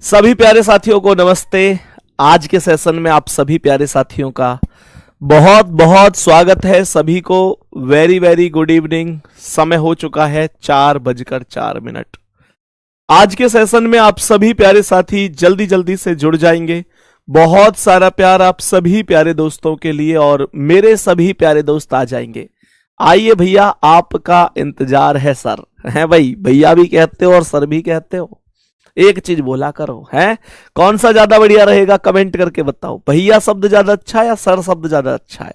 सभी प्यारे साथियों को नमस्ते। आज के सेशन में आप सभी प्यारे साथियों का बहुत बहुत स्वागत है। सभी को वेरी वेरी गुड इवनिंग। समय हो चुका है 4:04। आज के सेशन में आप सभी प्यारे साथी जल्दी जल्दी से जुड़ जाएंगे। बहुत सारा प्यार आप सभी प्यारे दोस्तों के लिए और मेरे सभी प्यारे दोस्त आ जाएंगे। आइए भैया, आपका इंतजार है सर। हैं भाई, भैया भी कहते हो और सर भी कहते हो, एक चीज बोला करो। हैं कौन सा ज्यादा बढ़िया रहेगा, कमेंट करके बताओ। भैया शब्द ज्यादा अच्छा है या सर शब्द ज्यादा अच्छा है?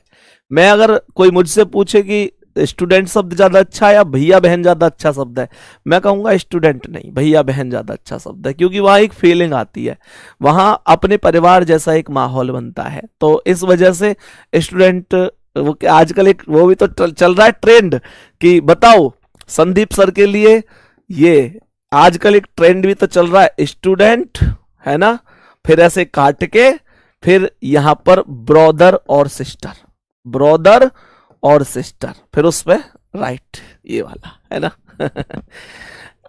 मैं अगर कोई मुझसे पूछे कि स्टूडेंट शब्द ज्यादा अच्छा है या भैया बहन ज्यादा अच्छा शब्द है, मैं कहूंगा स्टूडेंट नहीं, भैया बहन ज्यादा अच्छा शब्द है, क्योंकि वहां एक फीलिंग आती है, वहां अपने परिवार जैसा एक माहौल बनता है। तो इस वजह से स्टूडेंट, वो आजकल एक वो भी तो चल रहा है ट्रेंड कि बताओ संदीप सर के लिए, ये आजकल एक ट्रेंड भी तो चल रहा है स्टूडेंट, है ना, फिर ऐसे काट के फिर यहां पर ब्रदर और सिस्टर, ब्रदर और सिस्टर, फिर उस पे राइट, ये वाला है ना।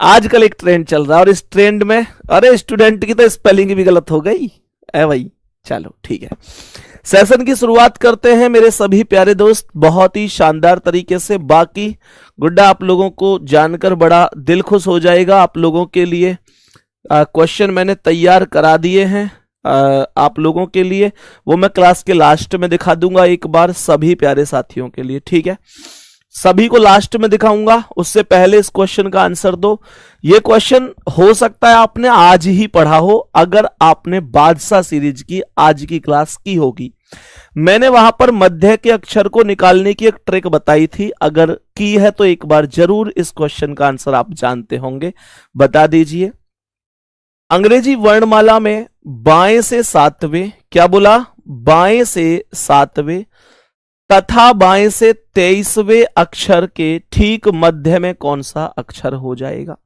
आजकल एक ट्रेंड चल रहा है और इस ट्रेंड में अरे स्टूडेंट की तो स्पेलिंग भी गलत हो गई है भाई। चलो ठीक है, सेशन की शुरुआत करते हैं मेरे सभी प्यारे दोस्त, बहुत ही शानदार तरीके से। बाकी गुड्डा आप लोगों को जानकर बड़ा दिल खुश हो जाएगा। आप लोगों के लिए क्वेश्चन मैंने तैयार करा दिए हैं आप लोगों के लिए, वो मैं क्लास के लास्ट में दिखा दूंगा एक बार सभी प्यारे साथियों के लिए, ठीक है। सभी को लास्ट में दिखाऊंगा, उससे पहले इस क्वेश्चन का आंसर दो। ये क्वेश्चन हो सकता है आपने आज ही पढ़ा हो, अगर आपने बादशाह सीरीज की आज की क्लास की होगी। मैंने वहां पर मध्य के अक्षर को निकालने की एक ट्रिक बताई थी, अगर की है तो एक बार जरूर इस क्वेश्चन का आंसर आप जानते होंगे, बता दीजिए। अंग्रेजी वर्णमाला में बाएं से सातवें, क्या बोला, बाएं से सातवें तथा बाएं से 23वें अक्षर के ठीक मध्य में कौन सा अक्षर हो जाएगा?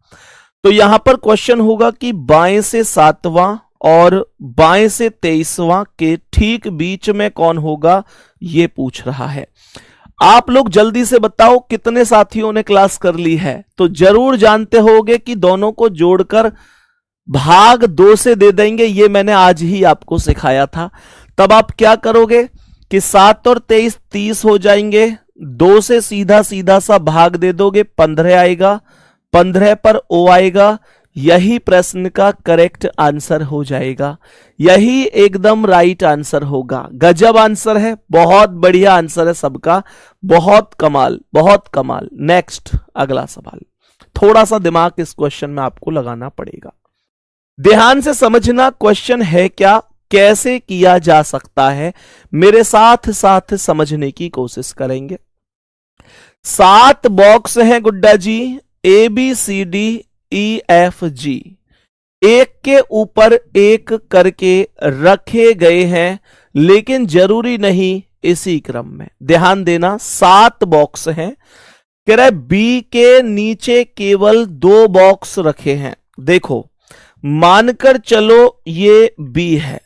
तो यहां पर क्वेश्चन होगा कि बाएं से सातवां और बाएं से 23वां के ठीक बीच में कौन होगा, ये पूछ रहा है। आप लोग जल्दी से बताओ कितने साथियों ने क्लास कर ली है? तो जरूर जानते होगे कि दोनों को जोड़कर भाग 2 से दे देंगे, ये मैंने आज ही आपको सिखाया था। तब आप क्या करोगे कि 7 और 23 30 हो जाएंगे, 2 से सीधा सीधा सा भाग दे दोगे, 15 आएगा, 15 पर ओ आएगा, यही प्रश्न का करेक्ट आंसर हो जाएगा, यही एकदम राइट आंसर होगा। गजब आंसर है, बहुत बढ़िया आंसर है सबका, बहुत कमाल, बहुत कमाल। नेक्स्ट अगला सवाल, थोड़ा सा दिमाग इस क्वेश्चन में आपको लगाना पड़ेगा, ध्यान से समझना। क्वेश्चन है क्या, कैसे किया जा सकता है, मेरे साथ साथ समझने की कोशिश करेंगे। 7 बॉक्स हैं गुड्डा जी, ABCDEFG, एक के ऊपर एक करके रखे गए हैं, लेकिन जरूरी नहीं इसी क्रम में। ध्यान देना, 7 बॉक्स हैं, कह रहा है बी के नीचे केवल 2 बॉक्स रखे हैं। देखो मानकर चलो ये बी है,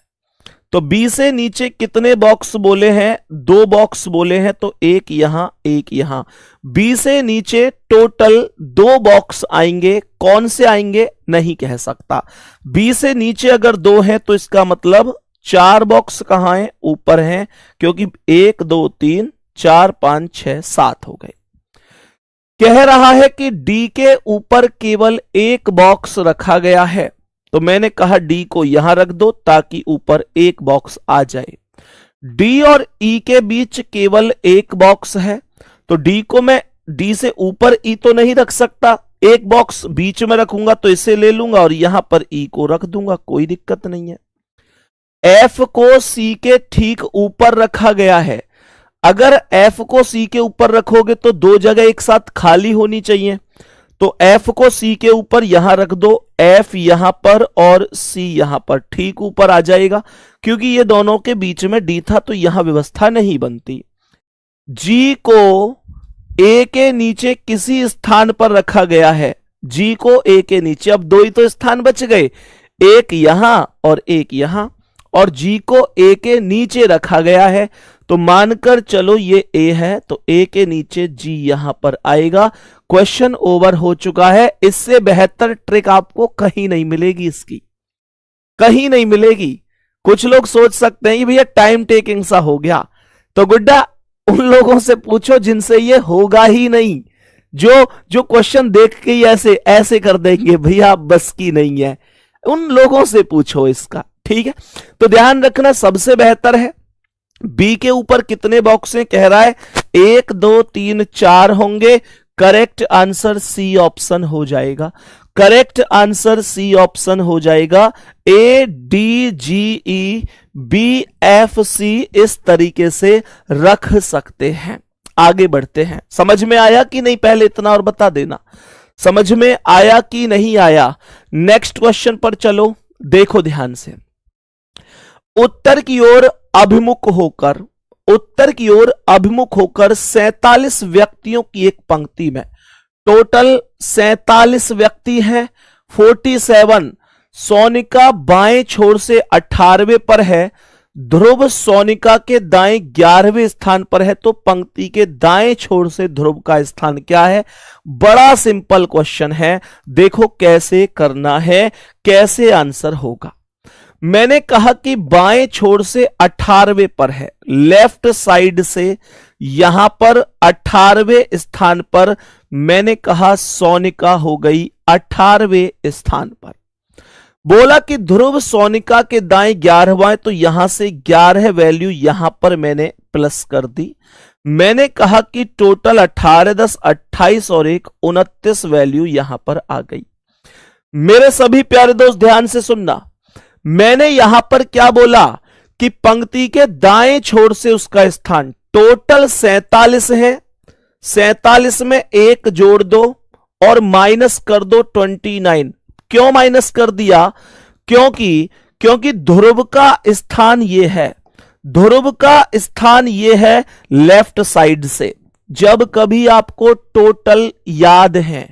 तो बी से नीचे कितने बॉक्स बोले हैं, 2 बॉक्स बोले हैं, तो एक यहां एक यहां। बी से नीचे टोटल 2 बॉक्स आएंगे, कौन से आएंगे नहीं कह सकता। बी से नीचे अगर 2 हैं तो इसका मतलब 4 बॉक्स कहां हैं, ऊपर हैं, क्योंकि 1 2 3 4 5 6 7 हो गए। कह रहा है कि डी के ऊपर केवल 1 बॉक्स रखा गया है, तो मैंने कहा डी को यहां रख दो ताकि ऊपर 1 बॉक्स आ जाए। डी और ई के बीच केवल 1 बॉक्स है, तो डी को मैं डी से ऊपर ई तो नहीं रख सकता, 1 बॉक्स बीच में रखूंगा तो इसे ले लूंगा और यहां पर ई को रख दूंगा, कोई दिक्कत नहीं है। एफ को सी के ठीक ऊपर रखा गया है, अगर एफ को सी के ऊपर रखोगे तो 2 जगह एक साथ खाली होनी चाहिए, तो एफ को सी के ऊपर यहां रख दो, एफ यहां पर और सी यहां पर, ठीक ऊपर आ जाएगा, क्योंकि ये दोनों के बीच में डी था तो यहां व्यवस्था नहीं बनती। जी को ए के नीचे किसी स्थान पर रखा गया है, जी को ए के नीचे, अब 2 ही तो स्थान बच गए, एक यहां और एक यहां, और जी को ए के नीचे रखा गया है, तो मानकर चलो ये ए है, तो ए के नीचे जी यहां पर आएगा। क्वेश्चन ओवर हो चुका है, इससे बेहतर ट्रिक आपको कहीं नहीं मिलेगी इसकी। कहीं नहीं मिलेगी। कुछ लोग सोच सकते हैं कि भैया टाइम टेकिंग सा हो गया, तो गुड्डा उन लोगों से पूछो जिनसे ये होगा ही नहीं, जो जो क्वेश्चन देख के ही ऐसे ऐसे कर देंगे भैया बस की नहीं है, उन लोगों से पूछो इसका। ठीक है, तो ध्यान रखना सबसे बेहतर है बी के ऊपर कितने बॉक्स हैं, कह रहा है 1 2 3 4 होंगे। करेक्ट आंसर सी ऑप्शन हो जाएगा। करेक्ट आंसर सी ऑप्शन हो जाएगा। A D G E B F C इस तरीके से रख सकते हैं। आगे बढ़ते हैं। समझ में आया कि नहीं, पहले इतना और बता देना समझ में आया कि नहीं आया। नेक्स्ट क्वेश्चन पर चलो, देखो ध्यान से। उत्तर की ओर अभिमुख होकर, उत्तर की ओर अभिमुख होकर 47 व्यक्तियों की एक पंक्ति में, टोटल 47 व्यक्ति हैं। 47 सोनिका बाएं छोर से 18वें पर है, ध्रुव सोनिका के दाएं 11वें स्थान पर है, तो पंक्ति के दाएं छोर से ध्रुव का स्थान क्या है। बड़ा सिंपल क्वेश्चन है, देखो कैसे करना है, कैसे आंसर होगा। मैंने कहा कि बाएं छोर से 18वें पर है, लेफ्ट साइड से यहां पर 18वें स्थान पर मैंने कहा सोनिका हो गई 18वें स्थान पर। बोला कि ध्रुव सोनिका के दाएं 11वां, तो यहां से 11 वैल्यू यहां पर मैंने प्लस कर दी। मैंने कहा कि टोटल 18 10 28 और 1 29 वैल्यू यहां पर आ गई। मेरे सभी प्यारे दोस्त ध्यान से सुनना, मैंने यहां पर क्या बोला कि पंक्ति के दाएं छोर से उसका स्थान टोटल 47 है, 47 में 1 जोड़ दो और माइनस कर दो 29। क्यों माइनस कर दिया, क्योंकि ध्रुव का स्थान ये है, ध्रुव का स्थान ये है लेफ्ट साइड से। जब कभी आपको टोटल याद है,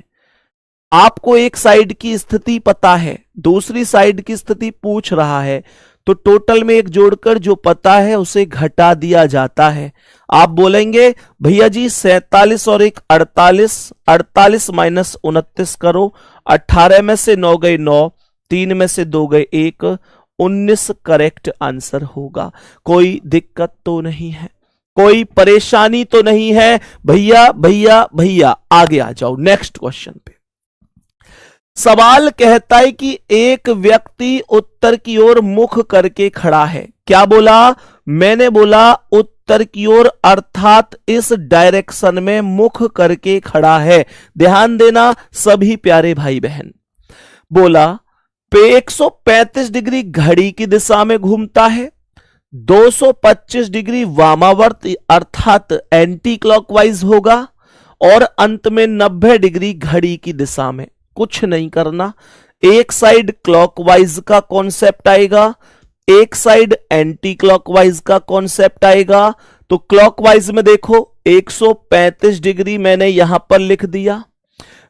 आपको एक साइड की स्थिति पता है, दूसरी साइड की स्थिति पूछ रहा है, तो टोटल में एक जोड़कर जो पता है उसे घटा दिया जाता है। आप बोलेंगे भैया जी 47 और 1 48, 48 माइनस 29 करो, 18 में से 9 गए 9, 3 में से 2 गए 1, 19 करेक्ट आंसर होगा। कोई दिक्कत तो नहीं है, कोई परेशानी तो नहीं है भैया भैया भैया। आगे आ जाओ नेक्स्ट क्वेश्चन पे। सवाल कहता है कि एक व्यक्ति उत्तर की ओर मुख करके खड़ा है। क्या बोला, मैंने बोला उत्तर की ओर अर्थात इस डायरेक्शन में मुख करके खड़ा है। ध्यान देना सभी प्यारे भाई बहन। बोला 135 डिग्री घड़ी की दिशा में घूमता है, 225 डिग्री वामावर्त अर्थात एंटी क्लॉकवाइज होगा, और अंत में 90 डिग्री घड़ी की दिशा में। कुछ नहीं करना, एक साइड क्लॉकवाइज का कॉन्सेप्ट आएगा, एक साइड एंटी क्लॉकवाइज का कॉन्सेप्ट आएगा। तो क्लॉकवाइज में देखो 135 डिग्री मैंने यहां पर लिख दिया।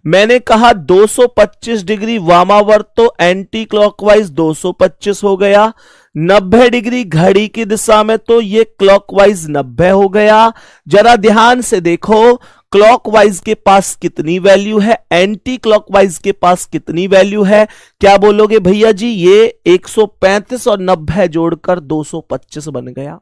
मैंने कहा 225 डिग्री वामावर्त, तो एंटी क्लॉकवाइज 225 हो गया। 90 डिग्री घड़ी की दिशा में, तो ये क्लॉकवाइज 90 हो गया। जरा ध्यान से देखो क्लॉकवाइज के पास कितनी वैल्यू है, एंटी क्लॉकवाइज के पास कितनी वैल्यू है। क्या बोलोगे भैया जी, ये 135 और 90 जोड़कर 225 बन गया।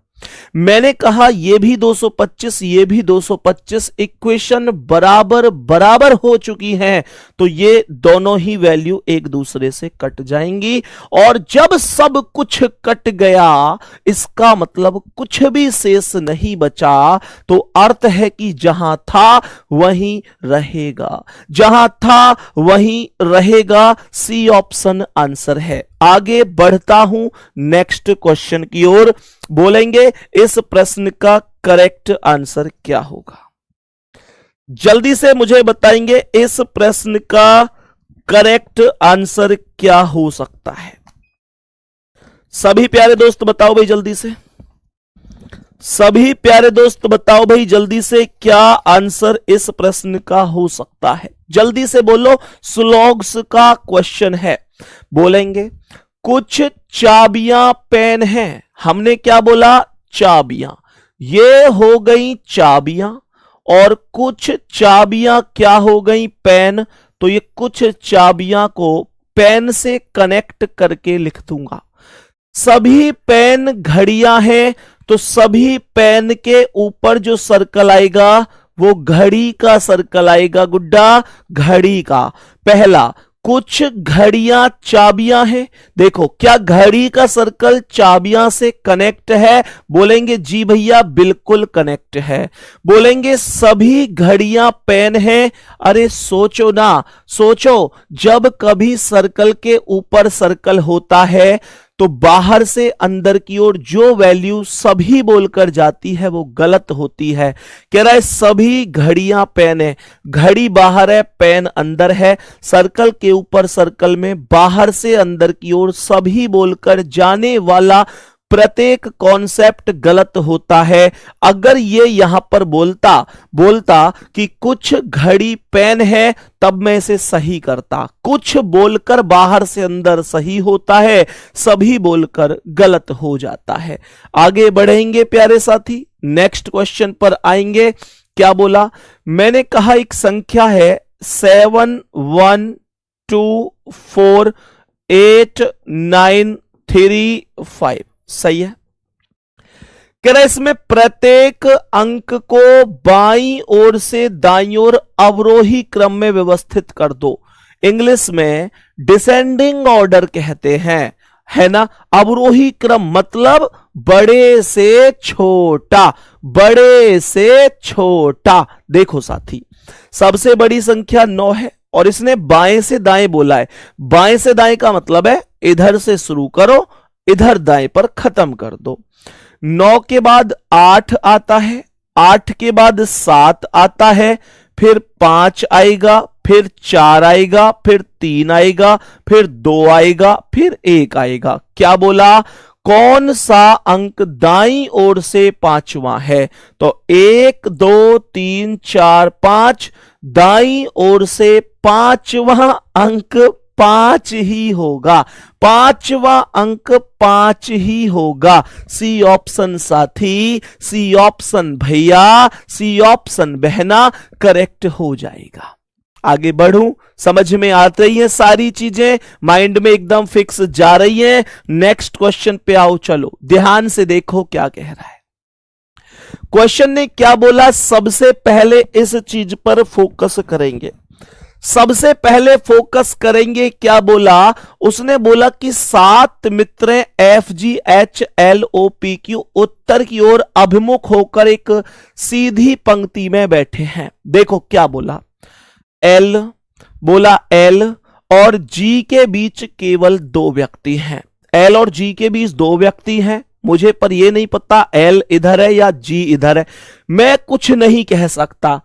मैंने कहा ये भी 225, ये भी 225, इक्वेशन बराबर बराबर हो चुकी हैं, तो ये दोनों ही वैल्यू एक दूसरे से कट जाएंगी। और जब सब कुछ कट गया, इसका मतलब कुछ भी शेष नहीं बचा, तो अर्थ है कि जहां था वहीं रहेगा, जहां था वहीं रहेगा। सी ऑप्शन आंसर है। आगे बढ़ता हूं नेक्स्ट क्वेश्चन की ओर। बोलेंगे इस प्रश्न का करेक्ट आंसर क्या होगा, जल्दी से मुझे बताएंगे इस प्रश्न का करेक्ट आंसर क्या हो सकता है। सभी प्यारे दोस्त बताओ भाई जल्दी से, सभी प्यारे दोस्त बताओ भाई जल्दी से, क्या आंसर इस प्रश्न का हो सकता है। जल्दी से बोलो, स्लॉग्स का क्वेश्चन है। बोलेंगे कुछ चाबियां पेन हैं। हमने क्या बोला, चाबियां, ये हो गई चाबियां, और कुछ चाबियां क्या हो गई, पेन। तो ये कुछ चाबियां को पेन से कनेक्ट करके लिख दूंगा। सभी पेन घड़ियां हैं तो सभी पेन के ऊपर जो सर्कल आएगा वो घड़ी का सर्कल आएगा गुड्डा, घड़ी का। पहला, कुछ घड़ियां चाबियां हैं। देखो क्या घड़ी का सर्कल चाबियां से कनेक्ट है? बोलेंगे जी भैया बिल्कुल कनेक्ट है। बोलेंगे सभी घड़ियां पेन हैं। अरे सोचो ना, सोचो, जब कभी सर्कल के ऊपर सर्कल होता है तो बाहर से अंदर की ओर जो वैल्यू सभी बोलकर जाती है वो गलत होती है। कह रहा है सभी घड़ियां पेन है, घड़ी बाहर है, पेन अंदर है। सर्कल के ऊपर सर्कल में बाहर से अंदर की ओर सभी बोलकर जाने वाला प्रत्येक कॉन्सेप्ट गलत होता है। अगर ये यहां पर बोलता कि कुछ घड़ी पेन है तब मैं इसे सही करता। कुछ बोलकर बाहर से अंदर सही होता है, सभी बोलकर गलत हो जाता है। आगे बढ़ेंगे प्यारे साथी, नेक्स्ट क्वेश्चन पर आएंगे। क्या बोला? मैंने कहा एक संख्या है 7 1 2 4 8 9 3 5। सही है। कह रहा है इसमें प्रत्येक अंक को बाईं ओर से दाईं ओर अवरोही क्रम में व्यवस्थित कर दो। इंग्लिश में डिसेंडिंग ऑर्डर कहते हैं, है ना। अवरोही क्रम मतलब बड़े से छोटा, बड़े से छोटा। देखो साथी, सबसे बड़ी संख्या 9 है और इसने बाएं से दाएं बोला है। बाएं से दाएं का मतलब है इधर से शुरू करो, इधर दाएं पर खत्म कर दो। 9 के बाद 8 आता है, 8 के बाद 7 आता है, फिर 5 आएगा, फिर 4 आएगा, फिर 3 आएगा, फिर 2 आएगा, फिर 1 आएगा। क्या बोला? कौन सा अंक दाईं ओर से पांचवा है? तो 1 2 3 4 5, दाईं ओर से पांचवा अंक 5 ही होगा। पांचवा अंक 5 ही होगा। सी ऑप्शन साथी, सी ऑप्शन भैया, सी ऑप्शन बहना करेक्ट हो जाएगा। आगे बढ़ूं, समझ में आ रही है सारी चीजें, माइंड में एकदम फिक्स जा रही है। नेक्स्ट क्वेश्चन पे आओ, चलो ध्यान से देखो क्या कह रहा है। क्वेश्चन ने क्या बोला? सबसे पहले इस चीज पर फोकस करेंगे। सबसे पहले फोकस करेंगे, क्या बोला? उसने बोला कि 7 मित्र FGHLOPQ उत्तर की ओर अभिमुख होकर एक सीधी पंक्ति में बैठे हैं। देखो क्या बोला? L और G के बीच केवल 2 व्यक्ति हैं। L और G के बीच 2 व्यक्ति हैं। मुझे पर यह नहीं पता L इधर है या G इधर है, मैं कुछ नहीं कह सकता।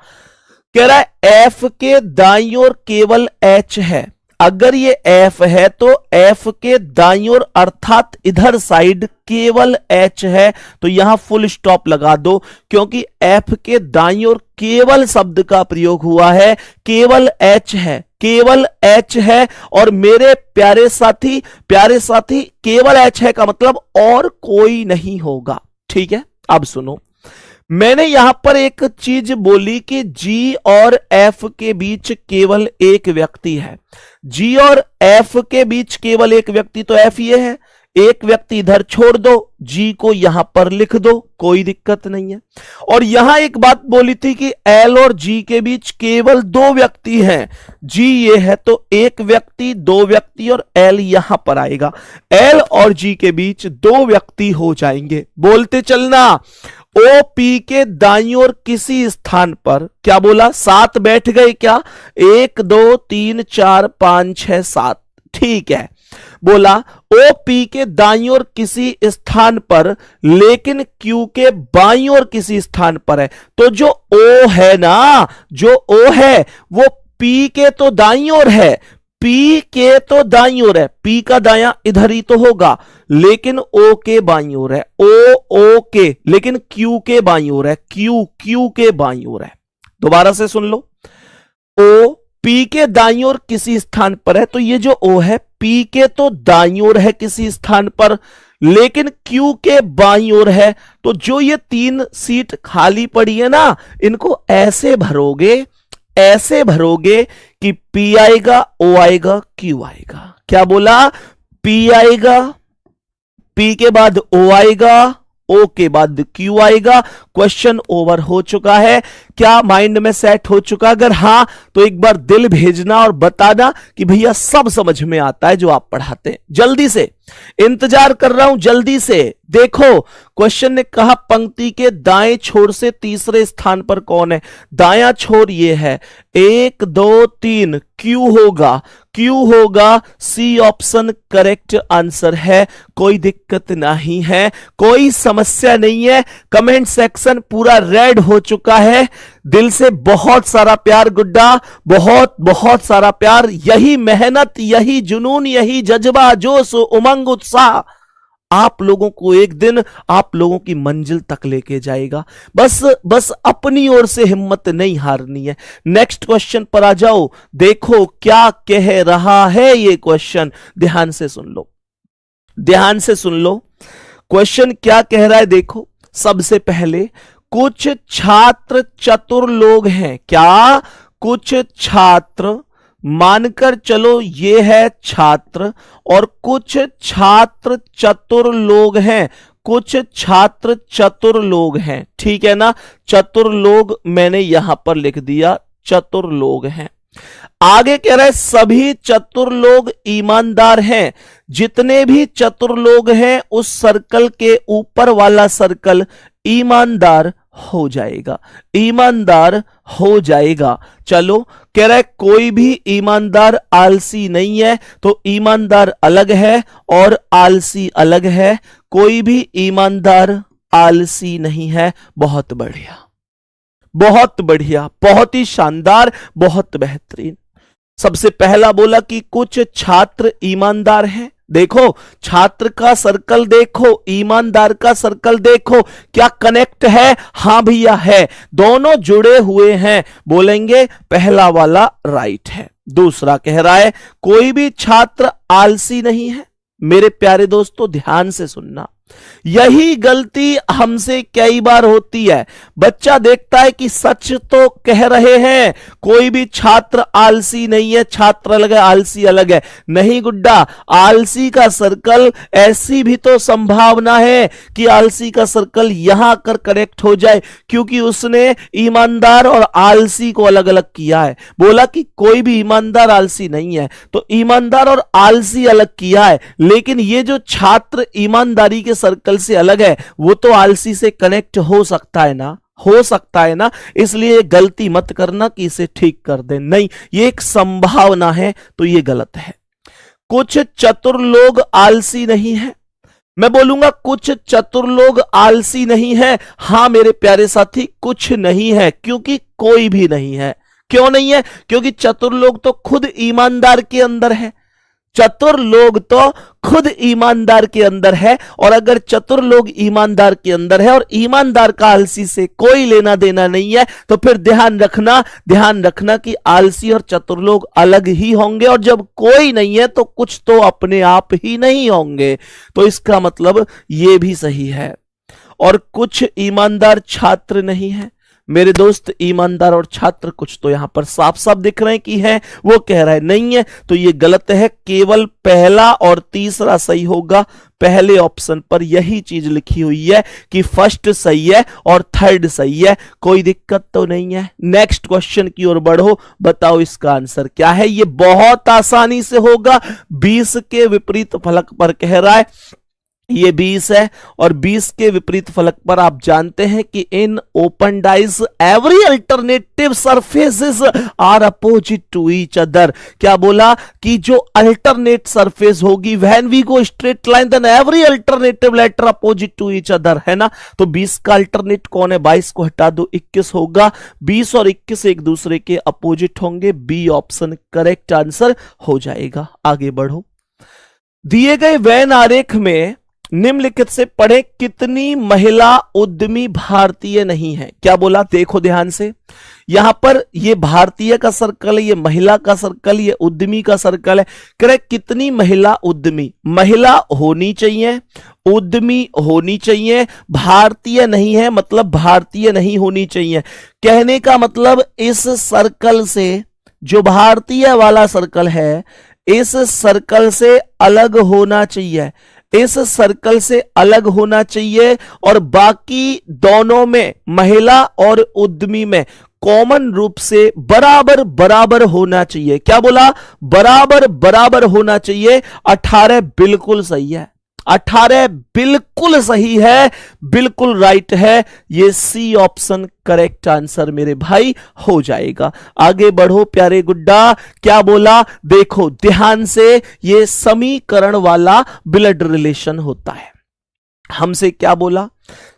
कह रहा है F के दाईं ओर केवल H है। अगर ये F है तो F के दाईं ओर अर्थात इधर साइड केवल H है, तो यहां फुल स्टॉप लगा दो, क्योंकि F के दाईं ओर केवल शब्द का प्रयोग हुआ है। केवल H है, केवल H है। और मेरे प्यारे साथी केवल H है का मतलब और कोई नहीं होगा। ठीक है, अब सुनो, मैंने यहां पर एक चीज बोली कि G और F के बीच केवल एक व्यक्ति है। G और F के बीच केवल एक व्यक्ति तो F ये है। एक व्यक्ति इधर छोड़ दो, G को यहां पर लिख दो, कोई दिक्कत नहीं है। और यहां एक बात बोली थी कि L और G के बीच केवल 2 व्यक्ति हैं। G ये है तो एक व्यक्ति, 2 व्यक्ति और L यहां पर आएगा। L और G के बीच 2 व्यक्ति हो जाएंगे। बोलते चलना, OP के दाईं ओर किसी स्थान पर, क्या बोला? 7 बैठ गए क्या? 1 2 3 4 5 6 7। ठीक है। बोला OP के दाईं ओर किसी स्थान पर, लेकिन Q के बाईं ओर किसी स्थान पर है। तो जो O है ना, जो O है वो P के तो दाईं ओर है, P के तो दाईं ओर है। P का दायां इधर ही तो होगा, लेकिन O के बाईं ओर है। O के, लेकिन Q के बाईं ओर है। Q के बाईं ओर है। दोबारा से सुन लो, O P के दाईं ओर किसी स्थान पर है, तो ये जो O है P के तो दाईं ओर है किसी स्थान पर, लेकिन Q के बाईं ओर है। तो जो ये 3 सीट खाली पड़ी है ना, इनको ऐसे भरोगे कि P आएगा, O आएगा, Q आएगा। क्या बोला? पी आएगा, पी के बाद ओ आएगा, ओ के बाद क्यू आएगा। क्वेश्चन ओवर हो चुका है। क्या माइंड में सेट हो चुका? अगर हां तो एक बार दिल भेजना और बताना कि भैया सब समझ में आता है जो आप पढ़ाते हैं। जल्दी से इंतजार कर रहा हूं, जल्दी से। देखो क्वेश्चन ने कहा पंक्ति के दाएं छोर से तीसरे स्थान पर कौन है? दायां छोर ये है, 1 2 3 क्यू होगा, क्यू होगा। सी ऑप्शन करेक्ट आंसर है, कोई दिक्कत नहीं है, कोई समस्या नहीं है। कमेंट सेक्शन पूरा रेड हो चुका है। दिल से बहुत सारा प्यार गुड्डा, बहुत बहुत सारा प्यार। यही मेहनत, यही जुनून, यही जज्बा, जोश, उमंग, उत्साह आप लोगों को एक दिन आप लोगों की मंजिल तक लेके जाएगा। बस अपनी ओर से हिम्मत नहीं हारनी है। नेक्स्ट क्वेश्चन पर आ जाओ। देखो क्या कह रहा है ये क्वेश्चन, ध्यान से सुन लो, ध्यान से सुन लो। क्वेश्चन क्या कह रहा है देखो। सबसे पहले कुछ छात्र चतुर लोग हैं। क्या? कुछ छात्र, मानकर चलो ये है छात्र, और कुछ छात्र चतुर लोग हैं। कुछ छात्र चतुर लोग हैं, ठीक है ना? चतुर लोग मैंने यहां पर लिख दिया, चतुर लोग हैं। आगे कह रहा है सभी चतुर लोग ईमानदार हैं। जितने भी चतुर लोग हैं उस सर्कल के ऊपर वाला सर्कल ईमानदार हो जाएगा, ईमानदार हो जाएगा। चलो कह रहा है कोई भी ईमानदार आलसी नहीं है, तो ईमानदार अलग है और आलसी अलग है। कोई भी ईमानदार आलसी नहीं है। बहुत बढ़िया, बहुत बढ़िया, बहुत ही शानदार, बहुत बेहतरीन। सबसे पहला बोला कि कुछ छात्र ईमानदार हैं। देखो छात्र का सर्कल देखो, ईमानदार का सर्कल देखो, क्या कनेक्ट है? हां भैया है, दोनों जुड़े हुए हैं। बोलेंगे पहला वाला राइट है। दूसरा कह रहा है कोई भी छात्र आलसी नहीं है। मेरे प्यारे दोस्तों ध्यान से सुनना, यही गलती हमसे कई बार होती है। बच्चा देखता है कि सच तो कह रहे हैं, कोई भी छात्र आलसी नहीं है, छात्र अलग है, आलसी अलग है। नहीं गुड्डा, आलसी का सर्कल, ऐसी भी तो संभावना है कि आलसी का सर्कल यहां आकर कनेक्ट हो जाए, क्योंकि उसने ईमानदार और आलसी को अलग अलग किया है। बोला कि कोई भी ईमानदार आलसी नहीं है, तो ईमानदार और आलसी अलग किया है, लेकिन ये जो छात्र ईमानदारी के सर्कल से अलग है वो तो आलसी से कनेक्ट हो सकता है ना, हो सकता है ना। इसलिए गलती मत करना कि इसे ठीक कर दे, नहीं, ये एक संभावना है, तो ये गलत है। कुछ चतुर लोग आलसी नहीं है। मैं बोलूंगा कुछ चतुर लोग आलसी नहीं है। हां मेरे प्यारे साथी, कुछ नहीं है, क्योंकि कोई भी नहीं है। क्यों नहीं है? क्योंकि चतुर लोग तो खुद ईमानदार के अंदर है। चतुर लोग तो खुद ईमानदार के अंदर है, और अगर चतुर लोग ईमानदार के अंदर है और ईमानदार का आलसी से कोई लेना देना नहीं है, तो फिर ध्यान रखना कि आलसी और चतुर लोग अलग ही होंगे, और जब कोई नहीं है तो कुछ तो अपने आप ही नहीं होंगे। तो इसका मतलब ये भी सही है। और कुछ ईमानदार छात्र नहीं है। मेरे दोस्त ईमानदार और छात्र कुछ तो यहां पर साफ साफ दिख रहे हैं कि है, वो कह रहा है नहीं है, तो ये गलत है। केवल पहला और तीसरा सही होगा। पहले ऑप्शन पर यही चीज लिखी हुई है कि फर्स्ट सही है और थर्ड सही है, कोई दिक्कत तो नहीं है। नेक्स्ट क्वेश्चन की ओर बढ़ो, बताओ इसका आंसर क्या है। ये बहुत आसानी से होगा। 20 के विपरीत फलक पर कह रहा है, ये 20 है, और 20 के विपरीत फलक पर आप जानते हैं कि in open dies every alternative surfaces are opposite to each other. क्या बोला कि जो अल्टरनेट सरफेस होगी, when we go straight line then every alternative letter opposite to each other, है ना। तो 20 का अल्टरनेट कौन है? 22 को हटा दो, 21 होगा। 20 और 21 एक दूसरे के अपोजिट होंगे। बी ऑप्शन करेक्ट आंसर हो जाएगा। आगे बढ़ो। दिए गए वेन आरेख में निम्नलिखित से पढ़े कितनी महिला उद्यमी भारतीय नहीं है। क्या बोला? देखो ध्यान से, यहां पर ये भारतीय का सर्कल है, ये महिला का सर्कल, ये उद्यमी का सर्कल है। करेक्ट, कितनी महिला उद्यमी? महिला होनी चाहिए, उद्यमी होनी चाहिए, भारतीय नहीं है मतलब भारतीय नहीं होनी चाहिए। कहने का मतलब इस सर्कल से, जो भारतीय वाला सर्कल है, इस सर्कल से अलग होना चाहिए, इस सर्कल से अलग होना चाहिए, और बाकी दोनों में, महिला और उद्यमी में कॉमन रूप से बराबर बराबर होना चाहिए। क्या बोला? बराबर बराबर होना चाहिए। 18 बिल्कुल सही है, 18 बिल्कुल सही है, बिल्कुल राइट है। ये सी ऑप्शन करेक्ट आंसर मेरे भाई हो जाएगा। आगे बढ़ो प्यारे गुड्डा, क्या बोला? देखो ध्यान से, ये समीकरण वाला ब्लड रिलेशन होता है। हमसे क्या बोला?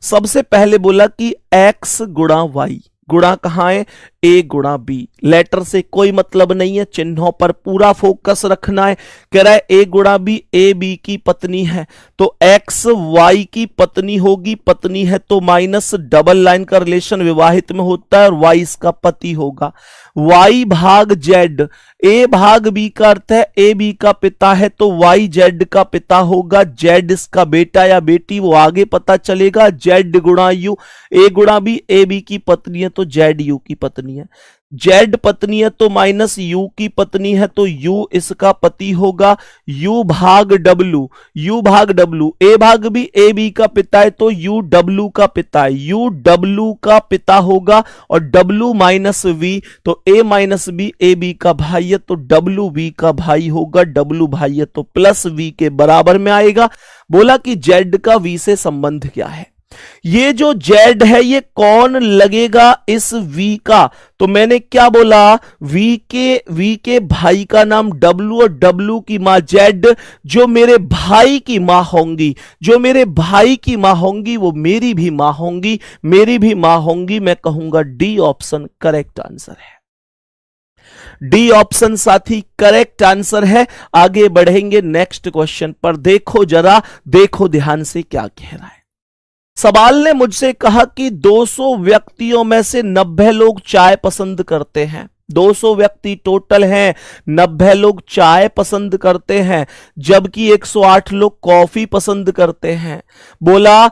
सबसे पहले बोला कि x गुणा वाई, गुणा कहां है? ए गुणा बी। लेटर से कोई मतलब नहीं है, चिन्हों पर पूरा फोकस रखना है। कह रहा है ए गुणा बी, ए बी की पत्नी है, तो एक्स वाई की पत्नी होगी, पत्नी है तो माइनस डबल लाइन का रिलेशन विवाहित में होता है, और वाई इसका पति होगा। वाई भाग जेड, ए भाग बी का अर्थ है ए बी का पिता है, तो वाई जेड का पिता होगा, जेड इसका बेटा या बेटी वो आगे पता चलेगा। जेड गुणा यू, ए गुणा बी, ए बी की पत्नी है तो जेड यू की पत्नी है, जेड पत्नी है तो माइनस यू की पत्नी है, तो यू इसका पति होगा। यू भाग डब्लू, यू भाग डब्लू, ए भाग बी, ए बी का पिता है तो यू डब्लू का पिता है, यू डब्लू का पिता होगा, और डब्लू माइनस वी, तो ए माइनस बी ए बी का भाई है तो डब्लू वी का भाई होगा, डब्लू भाई है तो प्लस वी के बराबर में आएगा। बोला कि जेड का वी से संबंध क्या है? ये जो जेड है ये कौन लगेगा इस वी का? तो मैंने क्या बोला? वी के भाई का नाम डब्लू, और डब्लू की मां जेड, जो मेरे भाई की मां होंगी, जो मेरे भाई की मां होंगी वो मेरी भी मां होंगी, मेरी भी मां होंगी। मैं कहूंगा डी ऑप्शन करेक्ट आंसर है। डी ऑप्शन साथी करेक्ट आंसर है। आगे बढ़ेंगे नेक्स्ट क्वेश्चन पर। देखो जरा, देखो ध्यान से क्या कह रहा है। सवाल ने मुझसे कहा कि 200 व्यक्तियों में से 90 लोग चाय पसंद करते हैं। 200 व्यक्ति टोटल हैं, 90 लोग चाय पसंद करते हैं, जबकि 108 लोग कॉफी पसंद करते हैं। बोला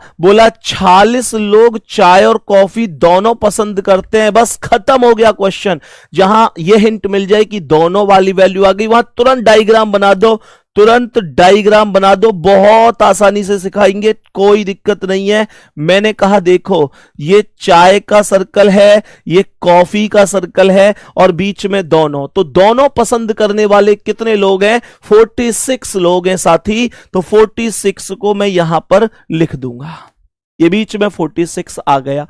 46 लोग चाय और कॉफी दोनों पसंद करते हैं। बस खत्म हो गया क्वेश्चन। जहां यह हिंट मिल जाए कि दोनों वाली वैल्यू आ गई, वहां तुरंत डायग्राम बना दो, तुरंत डायग्राम बना दो। बहुत आसानी से सिखाएंगे, कोई दिक्कत नहीं है। मैंने कहा देखो, ये चाय का सर्कल है, ये कॉफी का सर्कल है, और बीच में दोनों, तो दोनों पसंद करने वाले कितने लोग हैं? 46 लोग हैं साथी। तो 46 को मैं यहां पर लिख दूंगा, ये बीच में 46 आ गया।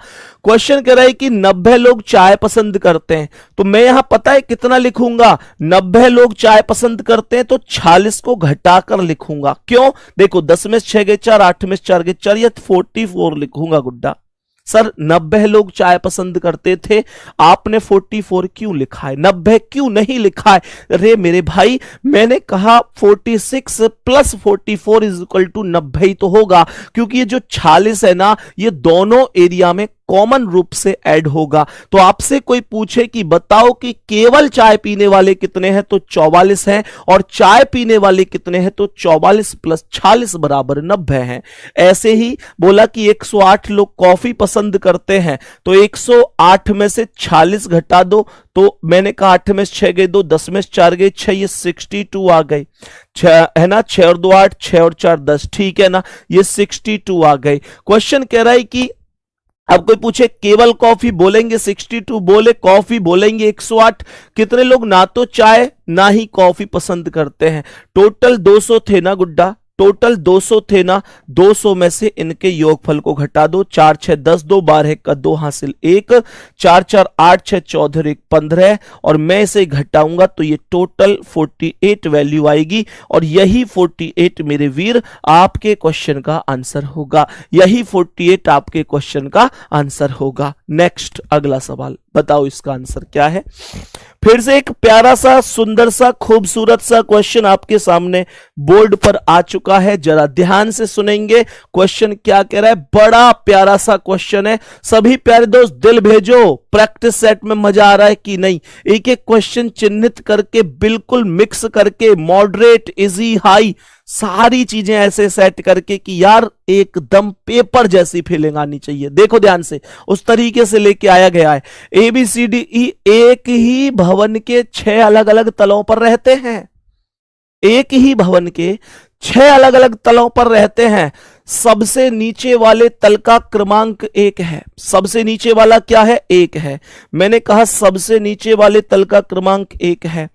क्वेश्चन कह रहा है कि 90 लोग चाय पसंद करते हैं, तो मैं यहां पता है कितना लिखूंगा? 90 लोग चाय पसंद करते हैं तो 46 को घटाकर लिखूंगा। क्यों? देखो 10 में 6 गए 4, 8 में 4 गए 4, ये 44 लिखूंगा गुड्डा। सर 90 लोग चाय पसंद करते थे, आपने 44 क्यों लिखा है, 90 क्यों नहीं लिखा है? अरे मेरे भाई, मैंने कहा 46 प्लस 44 इज इक्वल टू 90 ही तो होगा, क्योंकि ये जो 46 है ना, ये दोनों एरिया में कॉमन रूप से ऐड होगा। तो आपसे कोई पूछे कि बताओ कि केवल चाय पीने वाले कितने हैं, तो 44 हैं, और चाय पीने वाले कितने हैं, तो 44 प्लस 46 बराबर 90 हैं। ऐसे ही बोला कि 108 लोग कॉफी पसंद करते हैं, तो 108 में से 46 घटा दो, तो मैंने कहा 8 में 6 गए 2, 10 में 4 गए 6, ये 62 आ गए, 6 है ना, 6 और 2 8, 6 और 4 10, ठीक है ना, ये 62 आ गए। क्वेश्चन कह रहा है कि अब कोई पूछे केवल कॉफी, बोलेंगे 62, बोले कॉफी बोलेंगे 108। कितने लोग ना तो चाय ना ही कॉफी पसंद करते हैं? टोटल 200 थे ना गुड्डा, टोटल 200 थे ना, 200 में से इनके योगफल को घटा दो, 4 6 10, 2 12 का 2 हासिल 1, 4 4 8 6 14 1 15, और मैं इसे घटाऊंगा तो ये टोटल 48 वैल्यू आएगी, और यही 48 मेरे वीर आपके क्वेश्चन का आंसर होगा, यही 48 आपके क्वेश्चन का आंसर होगा। नेक्स्ट अगला सवाल, बताओ इसका आंसर क्या है? फिर से एक प्यारा सा, सुंदर सा, खूबसूरत सा क्वेश्चन आपके सामने बोर्ड पर आ चुका है। जरा ध्यान से सुनेंगे क्वेश्चन क्या कह रहा है। बड़ा प्यारा सा क्वेश्चन है। सभी प्यारे दोस्त दिल भेजो, प्रैक्टिस सेट में मजा आ रहा है कि नहीं? एक एक क्वेश्चन चिन्हित करके, बिल्कुल मिक्स करके, मॉडरेट, इजी, हाई, सारी चीजें ऐसे सेट करके कि यार एकदम पेपर जैसी फीलिंग आनी चाहिए। देखो ध्यान से, उस तरीके से लेके आया गया है। ABCDE एक ही भवन के 6 अलग अलग तलों पर रहते हैं। एक ही भवन के 6 अलग अलग तलों पर रहते हैं, सबसे नीचे वाले तल का क्रमांक 1 है। सबसे नीचे वाला क्या है? 1 है। मैंने कहा सबसे नीचे वाले तल का क्रमांक 1 है,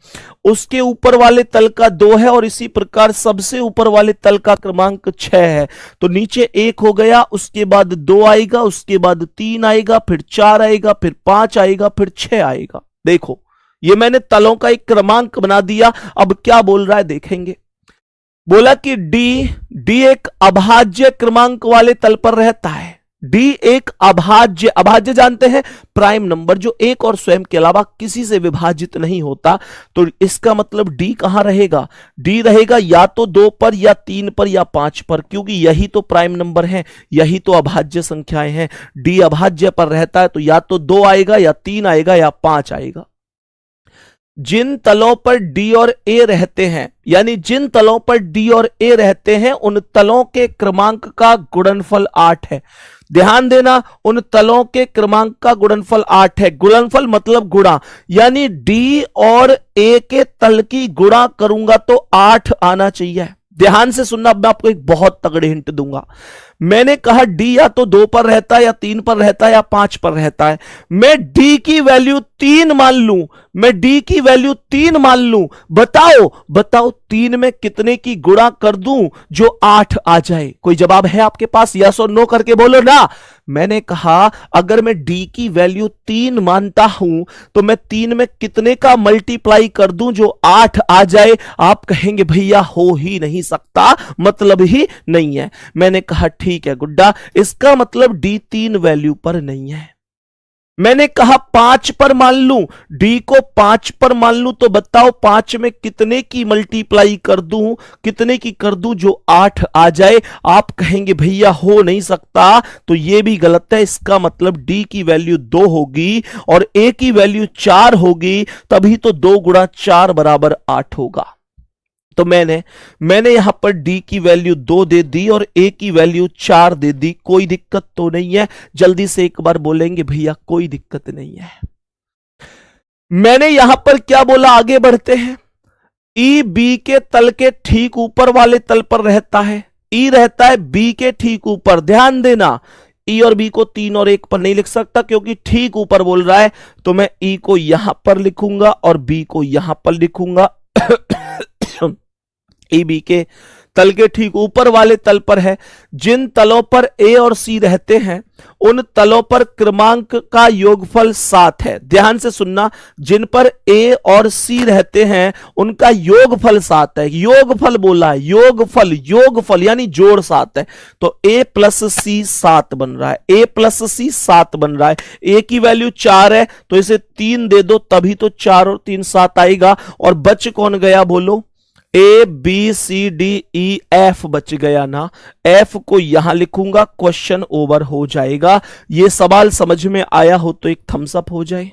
उसके ऊपर वाले तल का 2 है, और इसी प्रकार सबसे ऊपर वाले तल का क्रमांक 6 है। तो नीचे 1 हो गया, उसके बाद 2 आएगा, उसके बाद 3 आएगा, फिर 4 आएगा, फिर 5 आएगा, फिर 6 आएगा। देखो, ये मैंने तलों का एक क्रमांक बना दिया। अब क्या बोल रहा है देखेंगे। बोला कि डी एक अभाज्य क्रमांक वाले तल पर रहता है। डी एक अभाज्य जानते हैं, प्राइम नंबर जो एक और स्वयं के अलावा किसी से विभाजित नहीं होता। तो इसका मतलब डी कहां रहेगा? डी रहेगा या तो 2 पर, या 3 पर, या 5 पर, क्योंकि यही तो प्राइम नंबर है, यही तो अभाज्य संख्याएं हैं। डी अभाज्य पर रहता है तो या तो 2 आएगा, या 3 आएगा, या 5 आएगा। जिन तलों पर डी और ए रहते हैं, यानी जिन तलों पर डी और ए रहते हैं, उन तलों के क्रमांक का गुणनफल 8 है। ध्यान देना, उन तलों के क्रमांक का गुणनफल 8 है। गुणनफल मतलब गुणा, यानी डी और ए के तल की गुणा करूंगा तो 8 आना चाहिए। ध्यान से सुनना, मैं आपको एक बहुत तगड़े हिंट दूंगा। मैंने कहा डी या तो 2 पर रहता है, या 3 पर रहता है, या 5 पर रहता है। मैं डी की वैल्यू 3 मान लूं, मैं डी की वैल्यू 3 मान लूं, बताओ 3 में कितने की गुणा कर दूं जो 8 आ जाए? कोई जवाब है आपके पास? यस और नो करके बोलो ना। मैंने कहा अगर मैं डी की वैल्यू 3 मानता हूं तो मैं 3 में कितने का मल्टीप्लाई कर दूं जो 8 आ जाए? आप कहेंगे भैया हो ही नहीं सकता, मतलब ही नहीं है। मैंने कहा ठीक है गुड्डा, इसका मतलब डी 3 वैल्यू पर नहीं है। मैंने कहा 5 पर मान लूं, डी को 5 पर मान लूं, तो बताओ 5 में कितने की मल्टीप्लाई कर दूं, कितने की कर दूं जो 8 आ जाए? आप कहेंगे भैया हो नहीं सकता, तो यह भी गलत है। इसका मतलब डी की वैल्यू 2 होगी और ए की वैल्यू 4 होगी, तभी तो 2 गुणा 4 बराबर 8 होगा। तो मैंने यहां पर डी की वैल्यू 2 दे दी और ए की वैल्यू 4 दे दी। कोई दिक्कत तो नहीं है? जल्दी से एक बार बोलेंगे भैया कोई दिक्कत नहीं है। मैंने यहां पर क्या बोला, आगे बढ़ते हैं। ई बी के तल के ठीक ऊपर वाले तल पर रहता है। ई रहता है बी के ठीक ऊपर। ध्यान देना, ई और बी को 3 और 1 पर नहीं लिख सकता क्योंकि ठीक ऊपर बोल रहा है, तो मैं ई को यहां पर लिखूंगा और बी को यहां पर लिखूंगा। ए बी के तल के ठीक ऊपर वाले तल पर है। जिन तलों पर ए और सी रहते हैं उन तलों पर क्रमांक का योगफल 7 है। ध्यान से सुनना, जिन पर ए और सी रहते हैं उनका योगफल 7 है। योगफल बोला है, योगफल यानी जोड़ 7 है। तो ए प्लस सी 7 बन रहा है, ए प्लस सी 7 बन रहा है। ए की वैल्यू 4 है तो इसे 3 दे दो, तभी तो 4 और 3 7 आएगा। और बच कौन गया बोलो? A B C D E F बच गया ना। एफ को यहां लिखूंगा, क्वेश्चन ओवर हो जाएगा। ये सवाल समझ में आया हो तो एक थम्स अप हो जाए।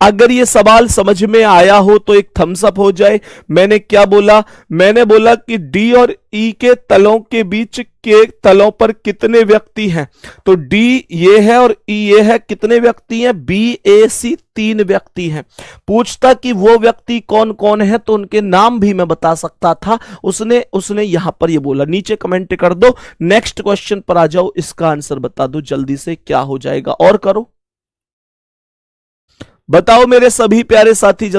अगर ये सवाल समझ में आया हो तो एक थम्स अप हो जाए। मैंने क्या बोला? मैंने बोला कि डी और ई के तलों के बीच के तलों पर कितने व्यक्ति हैं? तो डी ये है और ई ये है। कितने व्यक्ति हैं? बी ए सी 3 व्यक्ति हैं। पूछता कि वो व्यक्ति कौन कौन है तो उनके नाम भी मैं बता सकता था। उसने यहां पर ये बोला। नीचे कमेंट कर दो, नेक्स्ट क्वेश्चन पर आ जाओ, इसका आंसर बता दो जल्दी से क्या हो जाएगा। और करो, बताओ मेरे सभी प्यारे साथी,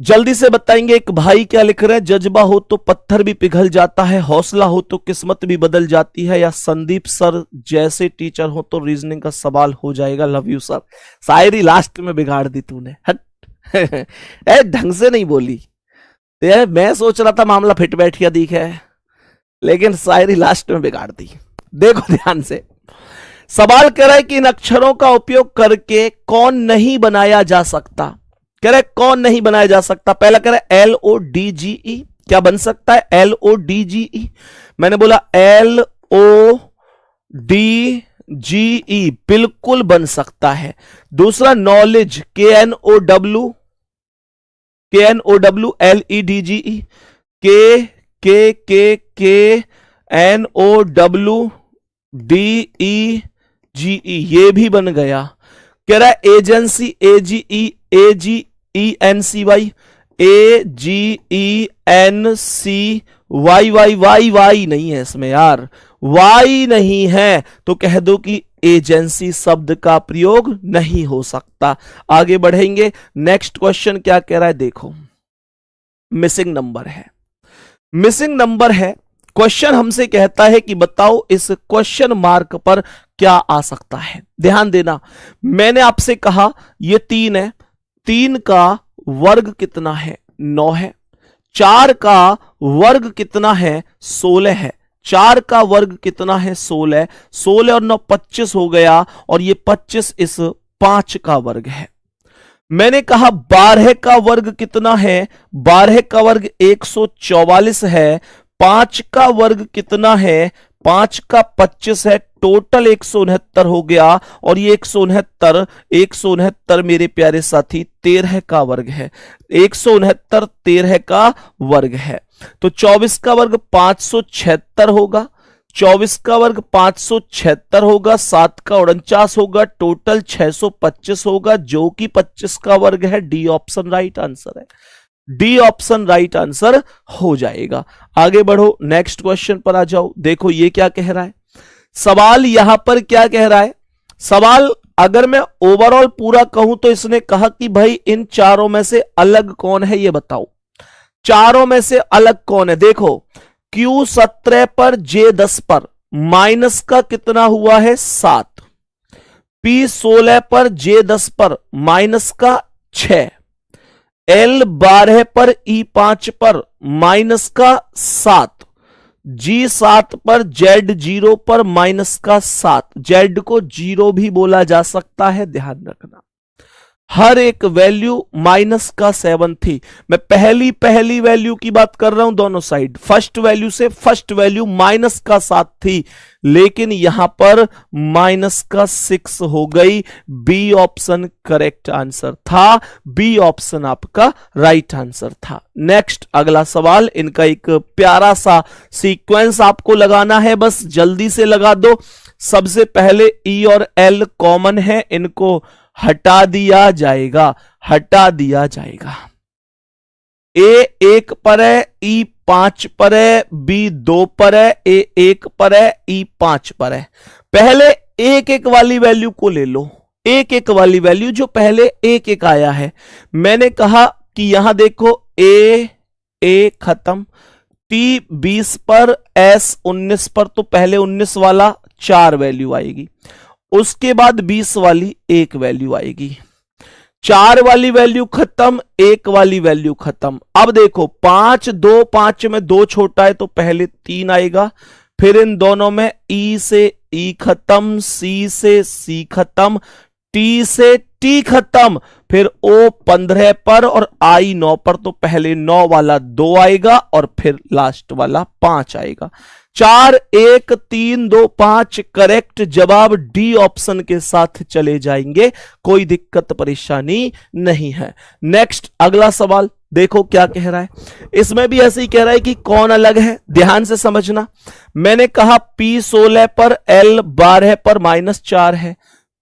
जल्दी से बताएंगे। एक भाई क्या लिख रहे हैं? जज्बा हो तो पत्थर भी पिघल जाता है, हौसला हो तो किस्मत भी बदल जाती है, या संदीप सर जैसे टीचर हो तो रीजनिंग का सवाल हो जाएगा। Love you sir. Shayari last में बिगाड़ दी तूने, हट। ढंग से नहीं बोली। मैं सोच रहा था मामला फिट बैठ गया दिखे, लेकिन शायरी लास्ट में बिगाड़ दी। देखो ध्यान से, सवाल कह रहा है कि इन अक्षरों का उपयोग करके कौन नहीं बनाया जा सकता। कह रहा है कौन नहीं बनाया जा सकता। पहला कह रहा है LODGE, क्या बन सकता है? LODGE। मैंने बोला LODGE बिल्कुल बन सकता है। दूसरा नॉलेज, KNOW LEDGE, KNOWDEGE ये भी बन गया। कह रहा है एजेंसी, AGENCY, AGENC वाई नहीं है इसमें यार, वाई नहीं है तो कह दो कि एजेंसी शब्द का प्रयोग नहीं हो सकता। आगे बढ़ेंगे, नेक्स्ट क्वेश्चन क्या कह रहा है देखो। मिसिंग नंबर है, मिसिंग नंबर है। क्वेश्चन हमसे कहता है कि बताओ इस क्वेश्चन मार्क पर क्या आ सकता है। ध्यान देना, मैंने आपसे कहा ये 3 है, 3 का वर्ग कितना है, 9 है। 4 का वर्ग कितना है, 16 है। 4 का वर्ग कितना है, 16। 16 और 9 25 हो गया, और ये 25 इस 5 का वर्ग है। मैंने कहा 12 का वर्ग कितना है, 12 का वर्ग 144 है। 5 का वर्ग कितना है, 5 का 25 है। टोटल 169 हो गया, और ये 169 मेरे प्यारे साथी 13 का वर्ग है। 169 13 का वर्ग है, तो 24 का वर्ग 576 होगा। 24 का वर्ग 576 होगा, 7 का 49 होगा, टोटल 625 होगा, जो कि 25 का वर्ग है। डी ऑप्शन राइट आंसर है, डी ऑप्शन राइट आंसर हो जाएगा। आगे बढ़ो, नेक्स्ट क्वेश्चन पर आ जाओ। देखो ये क्या कह रहा है, सवाल यहां पर क्या कह रहा है। सवाल अगर मैं ओवरऑल पूरा कहूं तो इसने कहा कि भाई इन चारों में से अलग कौन है, ये बताओ। चारों में से अलग कौन है। देखो Q17 पर J10 पर माइनस का कितना हुआ है, 7। P16 पर J10 पर माइनस का 6। L12 पर E5 पर माइनस का 7। G7 पर Z0 पर माइनस का 7। Z को 0 भी बोला जा सकता है, ध्यान रखना। हर एक वैल्यू माइनस का 7 थी। मैं पहली वैल्यू की बात कर रहा हूं, दोनों साइड। फर्स्ट वैल्यू से फर्स्ट वैल्यू माइनस का 7 थी, लेकिन यहां पर माइनस का 6 हो गई। बी ऑप्शन करेक्ट आंसर था, बी ऑप्शन आपका राइट आंसर था। नेक्स्ट अगला सवाल, इनका एक प्यारा सा सीक्वेंस आपको लगाना है, बस जल्दी से लगा दो। सबसे पहले ई और एल कॉमन है, इनको हटा दिया जाएगा, हटा दिया जाएगा। ए 1 पर है, ई 5 पर है, बी 2 पर है, ए 1 पर है, ई 5 पर है। पहले 1 वाली वैल्यू को ले लो, 1 वाली वैल्यू जो पहले 1 आया है। मैंने कहा कि यहां देखो ए खत्म, टी 20 पर, एस 19 पर, तो पहले 19 वाला 4 वैल्यू आएगी, उसके बाद 20 वाली 1 वैल्यू आएगी। 4 वाली वैल्यू खत्म, 1 वाली वैल्यू खत्म। अब देखो 5 2 5 में 2 छोटा है, तो पहले 3 आएगा, फिर इन दोनों में ई से ई खत्म, सी से सी खत्म, टी से टी खत्म, फिर ओ 15 पर और आई 9 पर, तो पहले 9 वाला 2 आएगा और फिर लास्ट वाला 5 आएगा। 4 1 3 2 5 करेक्ट जवाब डी ऑप्शन के साथ चले जाएंगे, कोई दिक्कत परेशानी नहीं है। नेक्स्ट अगला सवाल देखो क्या कह रहा है। इसमें भी ऐसे ही कह रहा है कि कौन अलग है, ध्यान से समझना। मैंने कहा P16 पर L12 पर -4 है,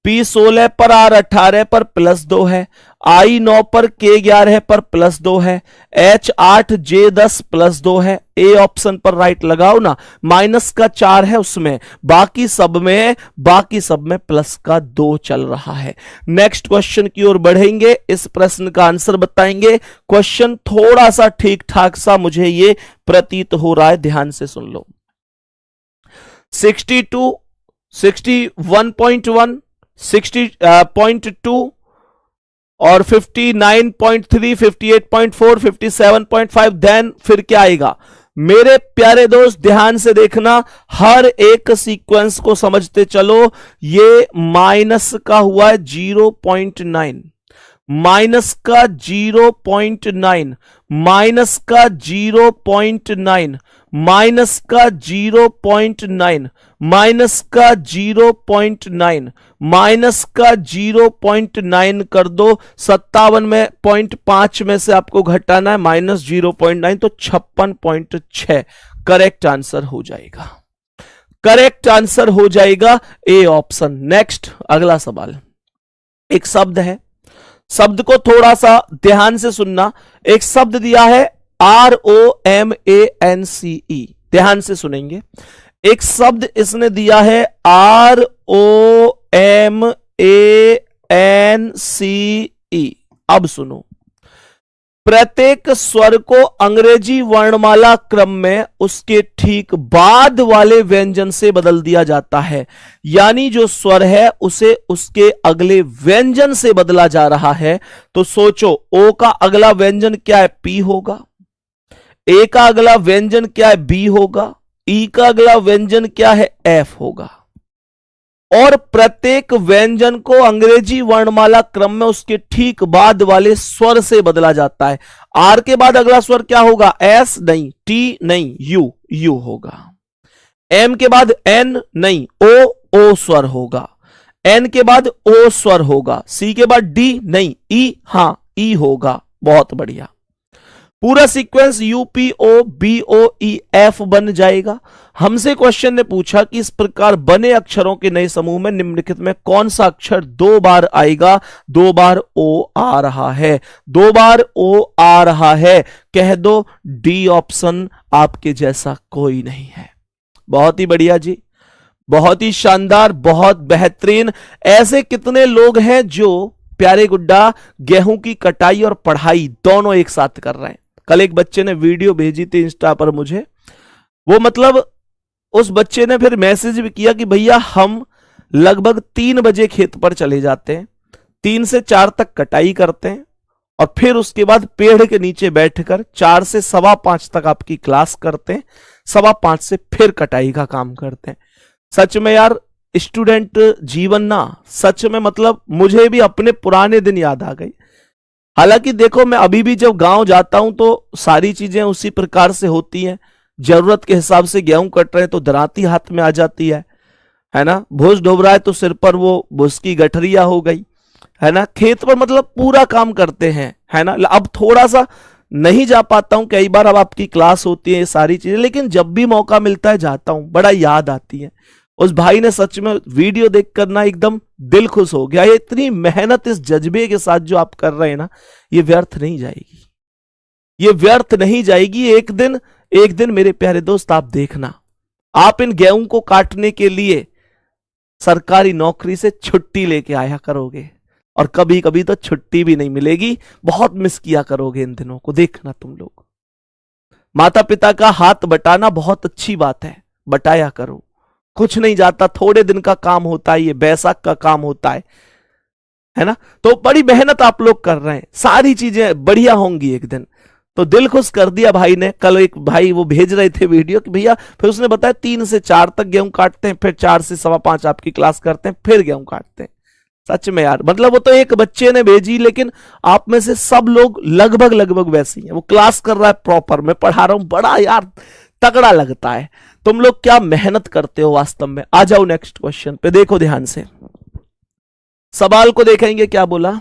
P16 पर R18 पर +2 है, I9 पर K11 पर +2 है, H8 J10 +2 है। ए ऑप्शन पर राइट लगाओ ना, माइनस का 4 है उसमें, बाकी सब में प्लस का 2 चल रहा है। नेक्स्ट क्वेश्चन की ओर बढ़ेंगे, इस प्रश्न का आंसर बताएंगे। क्वेश्चन थोड़ा सा ठीक ठाक सा मुझे ये प्रतीत हो रहा है, ध्यान से सुन लो। 62 61.1 60.2 और 59.3 58.4 57.5, देन फिर क्या आएगा। मेरे प्यारे दोस्त ध्यान से देखना, हर एक सीक्वेंस को समझते चलो। ये माइनस का हुआ है 0.9, माइनस का 0.9, माइनस का 0.9, माइनस का 0.9, माइनस का 0.9, माइनस का 0.9 कर दो। 57 में 0.5 में से आपको घटाना है -0.9, तो 56.6 करेक्ट आंसर हो जाएगा, करेक्ट आंसर हो जाएगा ए ऑप्शन। नेक्स्ट अगला सवाल, एक शब्द है, शब्द को थोड़ा सा ध्यान से सुनना। एक शब्द दिया है ROMANCE, ध्यान से सुनेंगे। एक शब्द इसने दिया है ROMANCE। अब सुनो, प्रत्येक स्वर को अंग्रेजी वर्णमाला क्रम में उसके ठीक बाद वाले व्यंजन से बदल दिया जाता है। यानी जो स्वर है उसे उसके अगले व्यंजन से बदला जा रहा है। तो सोचो, ओ का अगला व्यंजन क्या है? पी होगा। ए का अगला व्यंजन क्या है? बी होगा। ई का अगला व्यंजन क्या है? एफ होगा। और प्रत्येक व्यंजन को अंग्रेजी वर्णमाला क्रम में उसके ठीक बाद वाले स्वर से बदला जाता है। आर के बाद अगला स्वर क्या होगा? एस नहीं, टी नहीं, यू, यू होगा। एम के बाद एन नहीं, ओ स्वर होगा। एन के बाद ओ स्वर होगा। सी के बाद डी नहीं, ई, हां ई होगा। बहुत बढ़िया। पूरा सीक्वेंस UPOBOEF बन जाएगा। हमसे क्वेश्चन ने पूछा कि इस प्रकार बने अक्षरों के नए समूह में निम्नलिखित में कौन सा अक्षर 2 बार आएगा? 2 बार ओ आ रहा है, 2 बार ओ आ रहा है। कह दो डी ऑप्शन आपके जैसा कोई नहीं है। बहुत ही बढ़िया जी, बहुत ही शानदार, बहुत बेहतरीन। ऐसे कितने लोग हैं जो प्यारे गुड्डा गेहूं की कटाई और पढ़ाई दोनों एक साथ कर रहे हैं। कल एक बच्चे ने वीडियो भेजी थी इंस्टा पर मुझे, वो मतलब उस बच्चे ने फिर मैसेज भी किया कि भैया हम लगभग 3 बजे खेत पर चले जाते हैं, 3 से 4 तक कटाई करते हैं और फिर उसके बाद पेड़ के नीचे बैठकर 4 से 5:15 तक आपकी क्लास करते हैं, 5:15 से फिर कटाई का काम करते हैं। सच में यार स्टूडेंट जीवन ना, सच में मतलब मुझे भी अपने पुराने दिन याद आ गई। हालांकि देखो, मैं अभी भी जब गांव जाता हूं तो सारी चीजें उसी प्रकार से होती हैं। जरूरत के हिसाब से गेहूं कट रहे हैं तो दराती हाथ में आ जाती है ना। भूस डूब रहा है तो सिर पर वो भूस की गठरिया हो गई, है ना। खेत पर मतलब पूरा काम करते हैं, है ना। अब थोड़ा सा नहीं जा पाता हूं, कई बार अब आपकी क्लास होती है, ये सारी चीजें, लेकिन जब भी मौका मिलता है जाता हूं, बड़ा याद आती है। उस भाई ने सच में वीडियो देखकर ना एकदम दिल खुश हो गया। ये इतनी मेहनत इस जज्बे के साथ जो आप कर रहे हैं ना, ये व्यर्थ नहीं जाएगी, ये व्यर्थ नहीं जाएगी। एक दिन मेरे प्यारे दोस्त आप देखना, आप इन गेहूं को काटने के लिए सरकारी नौकरी से छुट्टी लेके आया करोगे और कभी कभी तो छुट्टी भी नहीं मिलेगी। बहुत मिस किया करोगे इन दिनों को, देखना तुम लोग। माता पिता का हाथ बटाना बहुत अच्छी बात है, बटाया करो। कुछ नहीं जाता, थोड़े दिन का काम होता है, ये बैसाख का काम होता है ना। तो बड़ी मेहनत आप लोग कर रहे हैं, सारी चीजें बढ़िया होंगी एक दिन। तो दिल खुश कर दिया भाई ने। कल एक भाई वो भेज रहे थे वीडियो कि भैया, फिर उसने बताया 3 से 4 तक गेहूं काटते हैं, फिर 4 से 5:15 आपकी क्लास करते हैं, फिर गेहूं काटते हैं। सच में यार, मतलब वो तो एक बच्चे ने भेजी, लेकिन आप में से सब लोग लगभग वैसे ही हैं। वो क्लास कर रहा है प्रॉपर, मैं पढ़ा रहा हूं, बड़ा यार तगड़ा लगता है। तुम लोग क्या मेहनत करते हो वास्तव में। आ जाओ नेक्स्ट क्वेश्चन पे, देखो ध्यान से। सवाल को देखेंगे क्या बोला।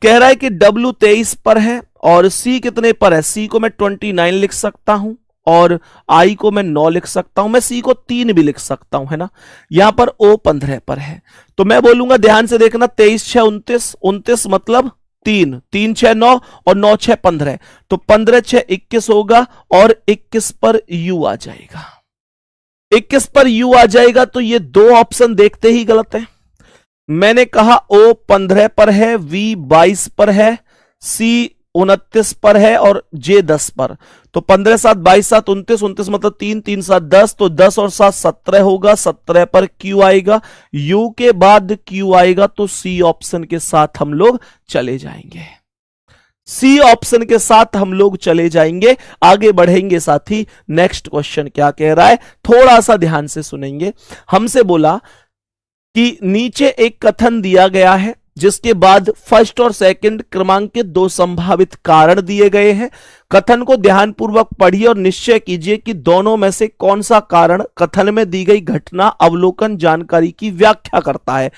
कह रहा है कि W 23 पर है और C कितने पर है। C को मैं 29 लिख सकता हूं और I को मैं 9 लिख सकता हूं। मैं C को 3 भी लिख सकता हूं, है ना। यहां पर O 15 पर है, तो मैं बोलूंगा, ध्यान से देखना, 23 6 29, 29 मतलब 3, 3 6 9 और 9 6 15, तो 15 6 21 होगा और 21 पर U आ जाएगा। 21 पर U आ जाएगा, तो ये 2 ऑप्शन देखते ही गलत है। मैंने कहा O 15 पर है, V 22 पर है, C 29 पर है और J 10 पर। तो 15 7 22 7 29, 29 मतलब 3 3 7 10, तो 10 और 7 17 होगा। 17 पर Q आएगा, U के बाद Q आएगा, तो C ऑप्शन के साथ हम लोग चले जाएंगे। सी ऑप्शन के साथ हम लोग चले जाएंगे, आगे बढ़ेंगे साथी। नेक्स्ट क्वेश्चन क्या कह रहा है, थोड़ा सा ध्यान से सुनेंगे। हमसे बोला कि नीचे एक कथन दिया गया है जिसके बाद फर्स्ट और सेकंड क्रमांक के 2 संभावित कारण दिए गए हैं। कथन को ध्यानपूर्वक पढ़िए और निश्चय कीजिए कि दोनों में से कौन सा कारण कथन में दी गई घटना, अवलोकन, जानकारी की व्याख्या करता है।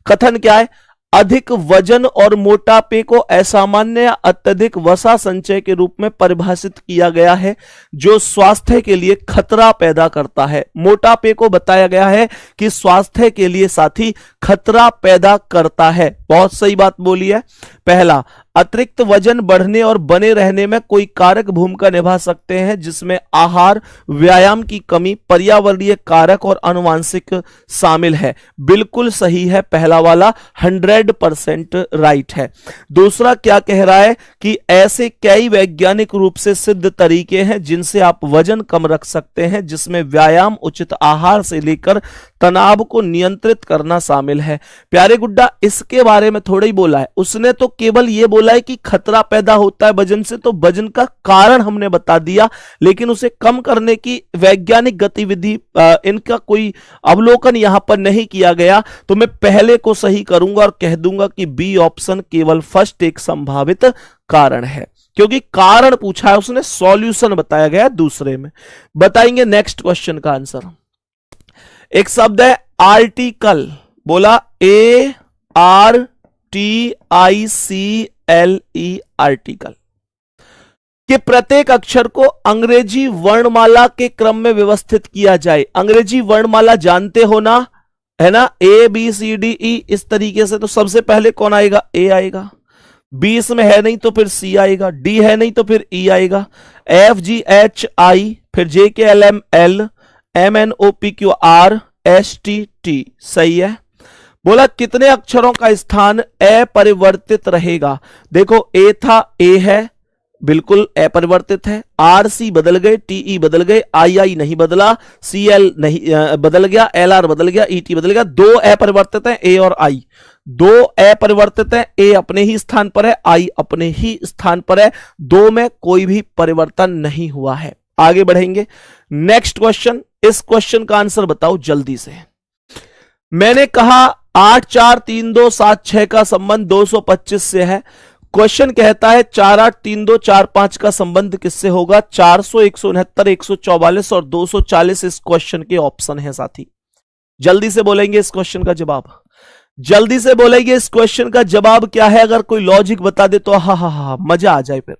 कथन क्या है, अधिक वजन और मोटापे को असामान्य या अत्यधिक वसा संचय के रूप में परिभाषित किया गया है जो स्वास्थ्य के लिए खतरा पैदा करता है। मोटापे को बताया गया है कि स्वास्थ्य के लिए साथी खतरा पैदा करता है। बहुत सही बात बोली है। पहला, अतिरिक्त वजन बढ़ने और बने रहने में कोई कारक भूमिका निभा सकते हैं जिसमें आहार, व्यायाम की कमी, पर्यावरणीय कारक और आनुवंशिक शामिल है। बिल्कुल सही है पहला वाला, 100% राइट है। दूसरा क्या कह रहा है कि ऐसे कई वैज्ञानिक रूप से सिद्ध तरीके हैं जिनसे आप वजन कम रख सकते हैं, जिसमें व्यायाम, उचित आहार से लेकर तनाव को नियंत्रित करना शामिल है। प्यारे गुड्डा इसके बारे में थोड़ा ही बोला है, उसने तो केवल यह बोला है कि खतरा पैदा होता है वजन से, तो वजन का कारण हमने बता दिया, लेकिन उसे कम करने की वैज्ञानिक गतिविधि इनका कोई अवलोकन यहां पर नहीं किया गया। तो मैं पहले को सही करूंगा और कह दूंगा कि बी ऑप्शन केवल फर्स्ट एक संभावित कारण है, क्योंकि कारण पूछा है उसने, सॉल्यूशन बताया गया दूसरे में। बताएंगे नेक्स्ट क्वेश्चन का आंसर। एक शब्द है आर्टिकल, बोला ARTICLE, आर्टिकल, कि प्रत्येक अक्षर को अंग्रेजी वर्णमाला के क्रम में व्यवस्थित किया जाए। अंग्रेजी वर्णमाला जानते हो ना, है ना, ABCDE इस तरीके से। तो सबसे पहले कौन आएगा? A आएगा, B इसमें है नहीं तो फिर C आएगा, D है नहीं तो फिर E आएगा, FGHI, फिर JKLML, MNOPQR, STT। सही है। बोला कितने अक्षरों का स्थान अपरिवर्तित रहेगा? देखो A था, A है, बिल्कुल अपरिवर्तित है। RC बदल गए, TE बदल गए, II नहीं बदला, CL नहीं बदल गया, LR बदल गया, ET बदल गया। दो अपरिवर्तित हैं, A और I। दो अपरिवर्तित हैं, A अपने ही स्थान पर है, I अपने ही स्थान पर है। दो में कोई भी परिवर्तन नहीं हुआ है। आगे बढ़ेंगे, नेक्स्ट क्वेश्चन। इस क्वेश्चन का आंसर बताओ जल्दी से। मैंने कहा 8 4 3 2 7 6 का संबंध 225 से है। क्वेश्चन कहता है 4 8 3 2 4 5 का संबंध किससे होगा? 400, 169, 144 और 240 इस क्वेश्चन के ऑप्शन है साथी। जल्दी से बोलेंगे इस क्वेश्चन का जवाब, जल्दी से बोलेंगे इस क्वेश्चन का जवाब क्या है। अगर कोई लॉजिक बता दे तो हा मजा आ जाए, फिर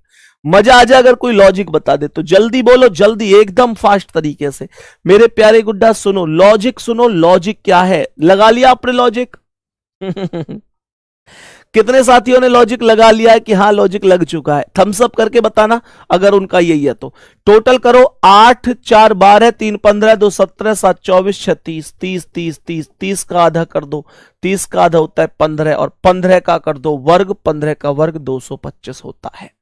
मजा आ जाए अगर कोई लॉजिक बता दे तो। जल्दी बोलो, जल्दी, एकदम फास्ट तरीके से। मेरे प्यारे गुड्डा सुनो, लॉजिक सुनो, लॉजिक क्या है। लगा लिया आपने लॉजिक? कितने साथियों ने लॉजिक लगा लिया है कि हाँ लॉजिक लग चुका है? थम्स अप करके बताना अगर उनका यही है तो। टोटल करो, 8 4 12 3 15 2 17 7 24 36 30 30 30 30 का आधा कर दो, 30 का आधा होता है 15 और 15 का कर दो वर्ग, 15 का वर्ग 225 होता है।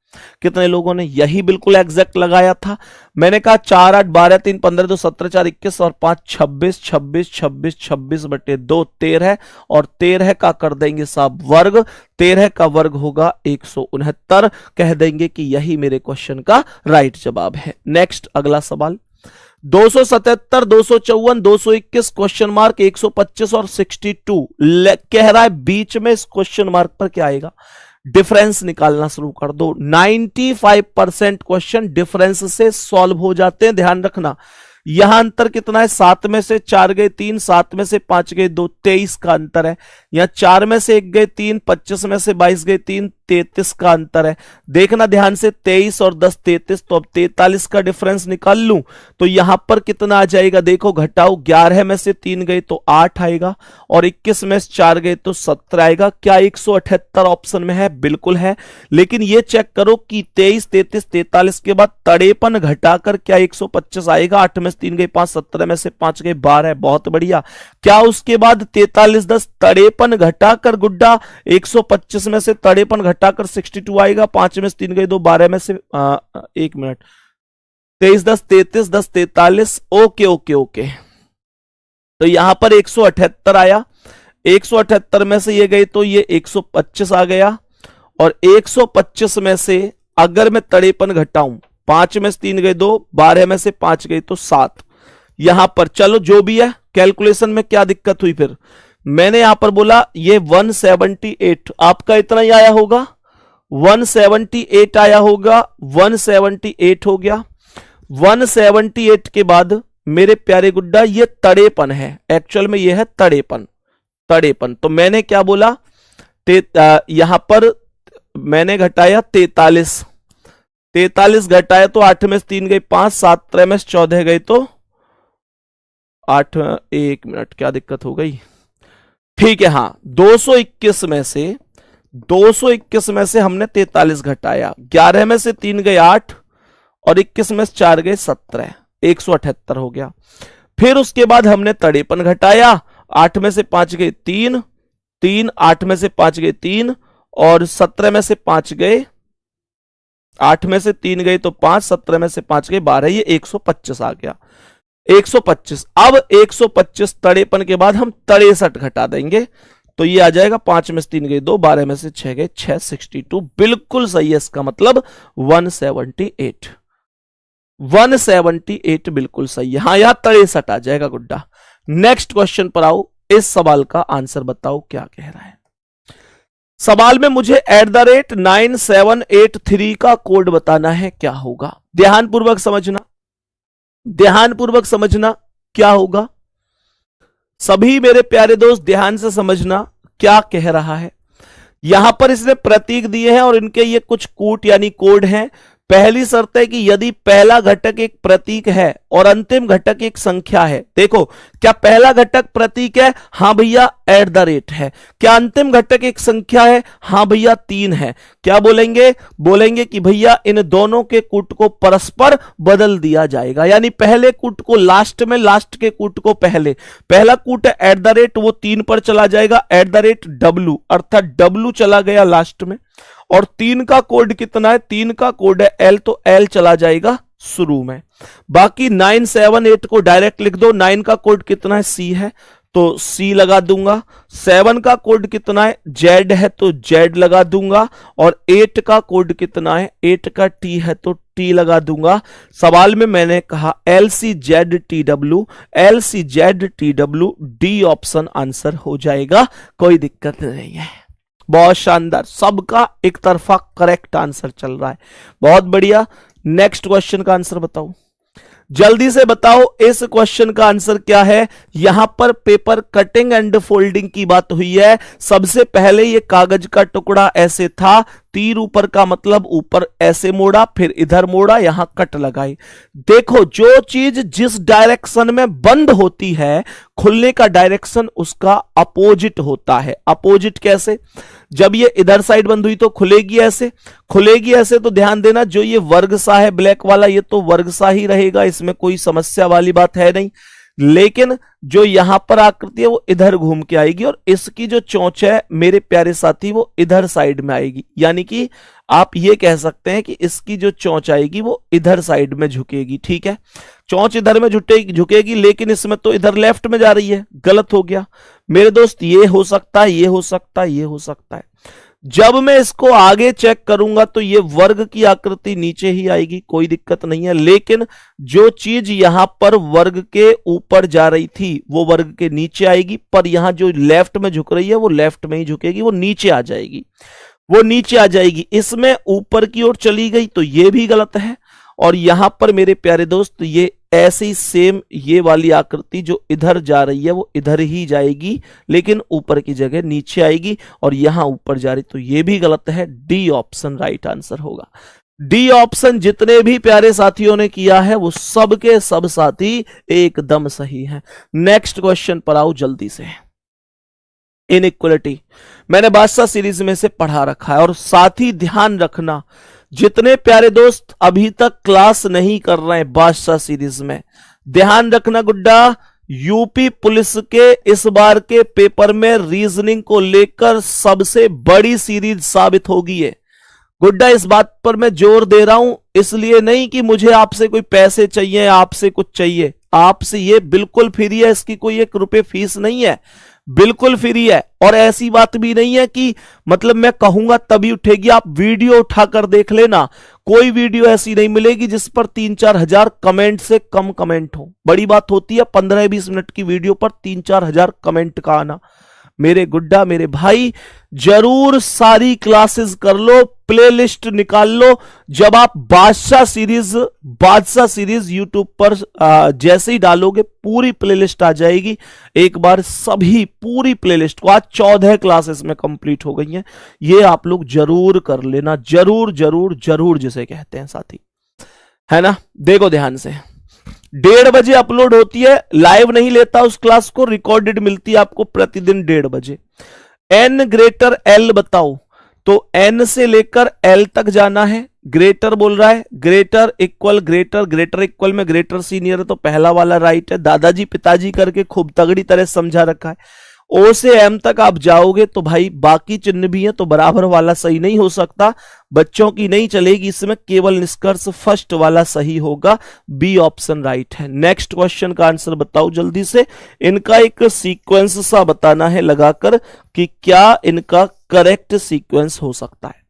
कितने लोगों ने यही बिल्कुल एग्जैक्ट लगाया था? मैंने कहा 4 8 12 3 15 2 17 4 21 और 5 26 26 26 26 बटे 2 13 और 13 का कर देंगे साहब वर्ग, 13 का वर्ग होगा 169। कह देंगे कि यही मेरे क्वेश्चन का राइट जवाब है। नेक्स्ट अगला सवाल, 277 254 221 क्वेश्चन मार्क 125 और 62 कह रहा है बीच में इस क्वेश्चन मार्क पर क्या आएगा? डिफरेंस निकालना शुरू कर दो। 95% क्वेश्चन डिफरेंस से सॉल्व हो जाते हैं, ध्यान रखना। यहां अंतर कितना है? 7 में से 4 गए 3, 7 में से 5 गए 2, 23 का अंतर है। यहां 4 में से 1 गए 3, 25 में से 22 गए 3, 33 का अंतर है। देखना ध्यान से, 23 और 10 33, तो अब 43 का डिफरेंस निकाल लूं तो यहां पर कितना आ जाएगा? देखो घटाओ, 11 में से 3 गए तो 8 आएगा और 21 में से 4 गए तो 17 आएगा। क्या 178 ऑप्शन में है? बिल्कुल है। लेकिन यह चेक करो कि 23 33 43 के बाद 53 घटाकर क्या 125 आएगा? 8 में से 3 गए 5, 17 में से 5 गए 12, बहुत बढ़िया। क्या उसके बाद 43 10 53 घटाकर गुड्डा 125 में से 53 घटाकर 62 आएगा? 5 में से 3 गए 2, 12 में से 1 मिनट, 23 10 33 10 43। ओके ओके ओके, तो यहां पर 178 आया। 178 में से ये गए तो ये 125 आ गया और 125 में से अगर मैं 53 घटाऊं, 5 में से 3 गए 2, 12 में से 5 गए तो 7। यहां पर चलो जो भी है, कैलकुलेशन में क्या दिक्कत हुई? फिर मैंने यहां पर बोला ये 178, आपका इतना ही आया होगा, 178 आया होगा, 178 हो गया। 178 के बाद मेरे प्यारे गुड्डा ये 53 है, एक्चुअल में ये है 53। तो मैंने क्या बोला? यहां पर मैंने घटाया 43, 43 घटाया तो 8 में से 3 गई 5, 7 3 में से 14 गई तो 8, 1 मिनट क्या दिक्कत हो गई, ठीक है हाँ 221 में से हमने 43 घटाया, 11 में से 3 गए 8 और 21 में से 4 गए 17, 178 हो गया। फिर उसके बाद हमने 53 घटाया, 8 में से 5 गए 3, 3 8 में से 5 गए 3 और 17 में से 5 गए, 8 में से 3 गए तो 5, 17 में से 5 गए 12, ये 125 आ गया 125। अब 125 53 के बाद हम 63 घटा देंगे तो ये आ जाएगा 5 में से 3 गए 2, 12 में से 6 गए 6, 62 बिल्कुल सही है, इसका मतलब 178, 178 बिल्कुल सही है। हाँ यहां 63 आ जाएगा गुड्डा। नेक्स्ट क्वेश्चन पर आओ, इस सवाल का आंसर बताओ क्या कह रहा है। सवाल में मुझे @9783 का कोड बताना है, क्या होगा। ध्यानपूर्वक समझना, ध्यानपूर्वक समझना क्या होगा। सभी मेरे प्यारे दोस्त ध्यान से समझना क्या कह रहा है। यहां पर इसने प्रतीक दिए हैं और इनके ये कुछ कूट यानी कोड हैं। पहली शर्त है कि यदि पहला घटक एक प्रतीक है और अंतिम घटक एक संख्या है। देखो क्या पहला घटक प्रतीक है, हां भैया @ है। क्या अंतिम घटक एक संख्या है, हां भैया 3 है। क्या बोलेंगे, बोलेंगे कि भैया इन दोनों के कूट को परस्पर बदल दिया जाएगा, यानी पहले कूट को लास्ट में, लास्ट के कूट को पहले। पहला कूट है @ वो 3 पर चला जाएगा, @W अर्थात W चला गया लास्ट में। और 3 का कोड कितना है, 3 का कोड है L, तो L चला जाएगा शुरू में। बाकी 978 को डायरेक्ट लिख दो। 9 का कोड कितना है, C है तो C लगा दूंगा। 7 का कोड कितना है, Z है तो Z लगा दूंगा। और 8 का कोड कितना है, 8 का T है तो T लगा दूंगा। सवाल में मैंने कहा LCZTW, LCZTW D option answer हो जाएगा, कोई दिक्कत नहीं है। बहुत शानदार, सबका एक तरफा करेक्ट आंसर चल रहा है, बहुत बढ़िया। नेक्स्ट क्वेश्चन का आंसर बताओ, जल्दी से बताओ इस क्वेश्चन का आंसर क्या है। यहां पर पेपर कटिंग एंड फोल्डिंग की बात हुई है। सबसे पहले ये कागज का टुकड़ा ऐसे था, तीर ऊपर का मतलब ऊपर ऐसे मोड़ा, फिर इधर मोड़ा, यहां कट लगाई। देखो जो चीज जिस डायरेक्शन में बंद होती है, खुलने का डायरेक्शन उसका अपोजिट होता है। अपोजिट कैसे, जब ये इधर साइड बंद हुई तो खुलेगी ऐसे, खुलेगी ऐसे। तो ध्यान देना जो ये वर्ग सा है ब्लैक वाला, ये तो वर्ग सा ही रहेगा, इसमें कोई समस्या वाली बात है नहीं। लेकिन जो यहां पर आकृति है वो इधर घूम के आएगी और इसकी जो चोंच है मेरे प्यारे साथी वो इधर साइड में आएगी। यानी कि आप ये कह सकते हैं कि इसकी जो चोंच आएगी वो इधर साइड में झुकेगी, ठीक है। चोंच इधर में झुकेगी, लेकिन इसमें तो इधर लेफ्ट में जा रही है, गलत हो गया मेरे दोस्त। ये हो सकता है, ये हो सकता है, ये हो सकता है। जब मैं इसको आगे चेक करूंगा तो ये वर्ग की आकृति नीचे ही आएगी, कोई दिक्कत नहीं है। लेकिन जो चीज यहां पर वर्ग के ऊपर जा रही थी वो वर्ग के नीचे आएगी, पर यहां जो लेफ्ट में झुक रही है वो लेफ्ट में ही झुकेगी, वो नीचे आ जाएगी, वो नीचे आ जाएगी। इसमें ऊपर की ओर चली गई तो ये भी गलत है। और यहां पर मेरे प्यारे दोस्त ये ऐसे ही सेम ये वाली आकृति जो इधर जा रही है वो इधर ही जाएगी, लेकिन ऊपर की जगह नीचे आएगी। और यहां ऊपर जा रही तो ये भी गलत है। डी ऑप्शन राइट आंसर होगा। डी ऑप्शन जितने भी प्यारे साथियों ने किया है वो सब के सब साथी एकदम सही हैं। नेक्स्ट क्वेश्चन पर आओ जल्दी से। इनइक्वलिटी मैंने बादशाह सीरीज में से पढ़ा रखा है, और साथ ही ध्यान रखना जितने प्यारे दोस्त अभी तक क्लास नहीं कर रहे हैं बादशाह सीरीज में, ध्यान रखना गुड्डा, यूपी पुलिस के इस बार के पेपर में रीजनिंग को लेकर सबसे बड़ी सीरीज साबित होगी है गुड्डा। इस बात पर मैं जोर दे रहा हूं, इसलिए नहीं कि मुझे आपसे कोई पैसे चाहिए, आपसे कुछ चाहिए, आपसे ये बिल्कुल फ्री है, इसकी कोई 1 रुपए फीस नहीं है, बिल्कुल फ्री है। और ऐसी बात भी नहीं है कि मतलब मैं कहूंगा तभी उठेगी, आप वीडियो उठाकर देख लेना, कोई वीडियो ऐसी नहीं मिलेगी जिस पर 3-4 हजार कमेंट से कम कमेंट हो। बड़ी बात होती है 15-20 मिनट की वीडियो पर 3-4 हजार कमेंट का आना, मेरे गुड्डा मेरे भाई, जरूर सारी क्लासेस कर लो, प्लेलिस्ट निकाल लो। जब आप बादशाह सीरीज यूट्यूब पर जैसे ही डालोगे पूरी प्लेलिस्ट आ जाएगी। एक बार सभी पूरी प्लेलिस्ट को, आज 14 क्लासेस में कंप्लीट हो गई हैं, ये आप लोग जरूर कर लेना, जरूर जरूर जरूर जिसे कहते हैं साथी, है ना। देखो ध्यान से, 1:30 बजे अपलोड होती है, लाइव नहीं लेता उस क्लास को, रिकॉर्डेड मिलती है आपको प्रतिदिन 1:30 बजे। n ग्रेटर l बताओ, तो n से लेकर l तक जाना है। ग्रेटर बोल रहा है, ग्रेटर इक्वल में ग्रेटर सीनियर है तो पहला वाला राइट है। दादाजी पिताजी करके खूब तगड़ी तरह समझा रखा है। ओ से m तक आप जाओगे तो भाई बाकी चिन्ह भी है तो बराबर वाला सही नहीं हो सकता, बच्चों की नहीं चलेगी इसमें, केवल निष्कर्ष फर्स्ट वाला सही होगा, बी ऑप्शन राइट है। नेक्स्ट क्वेश्चन का आंसर बताओ जल्दी से, इनका एक सीक्वेंस सा बताना है लगाकर कि क्या इनका करेक्ट सीक्वेंस हो सकता है।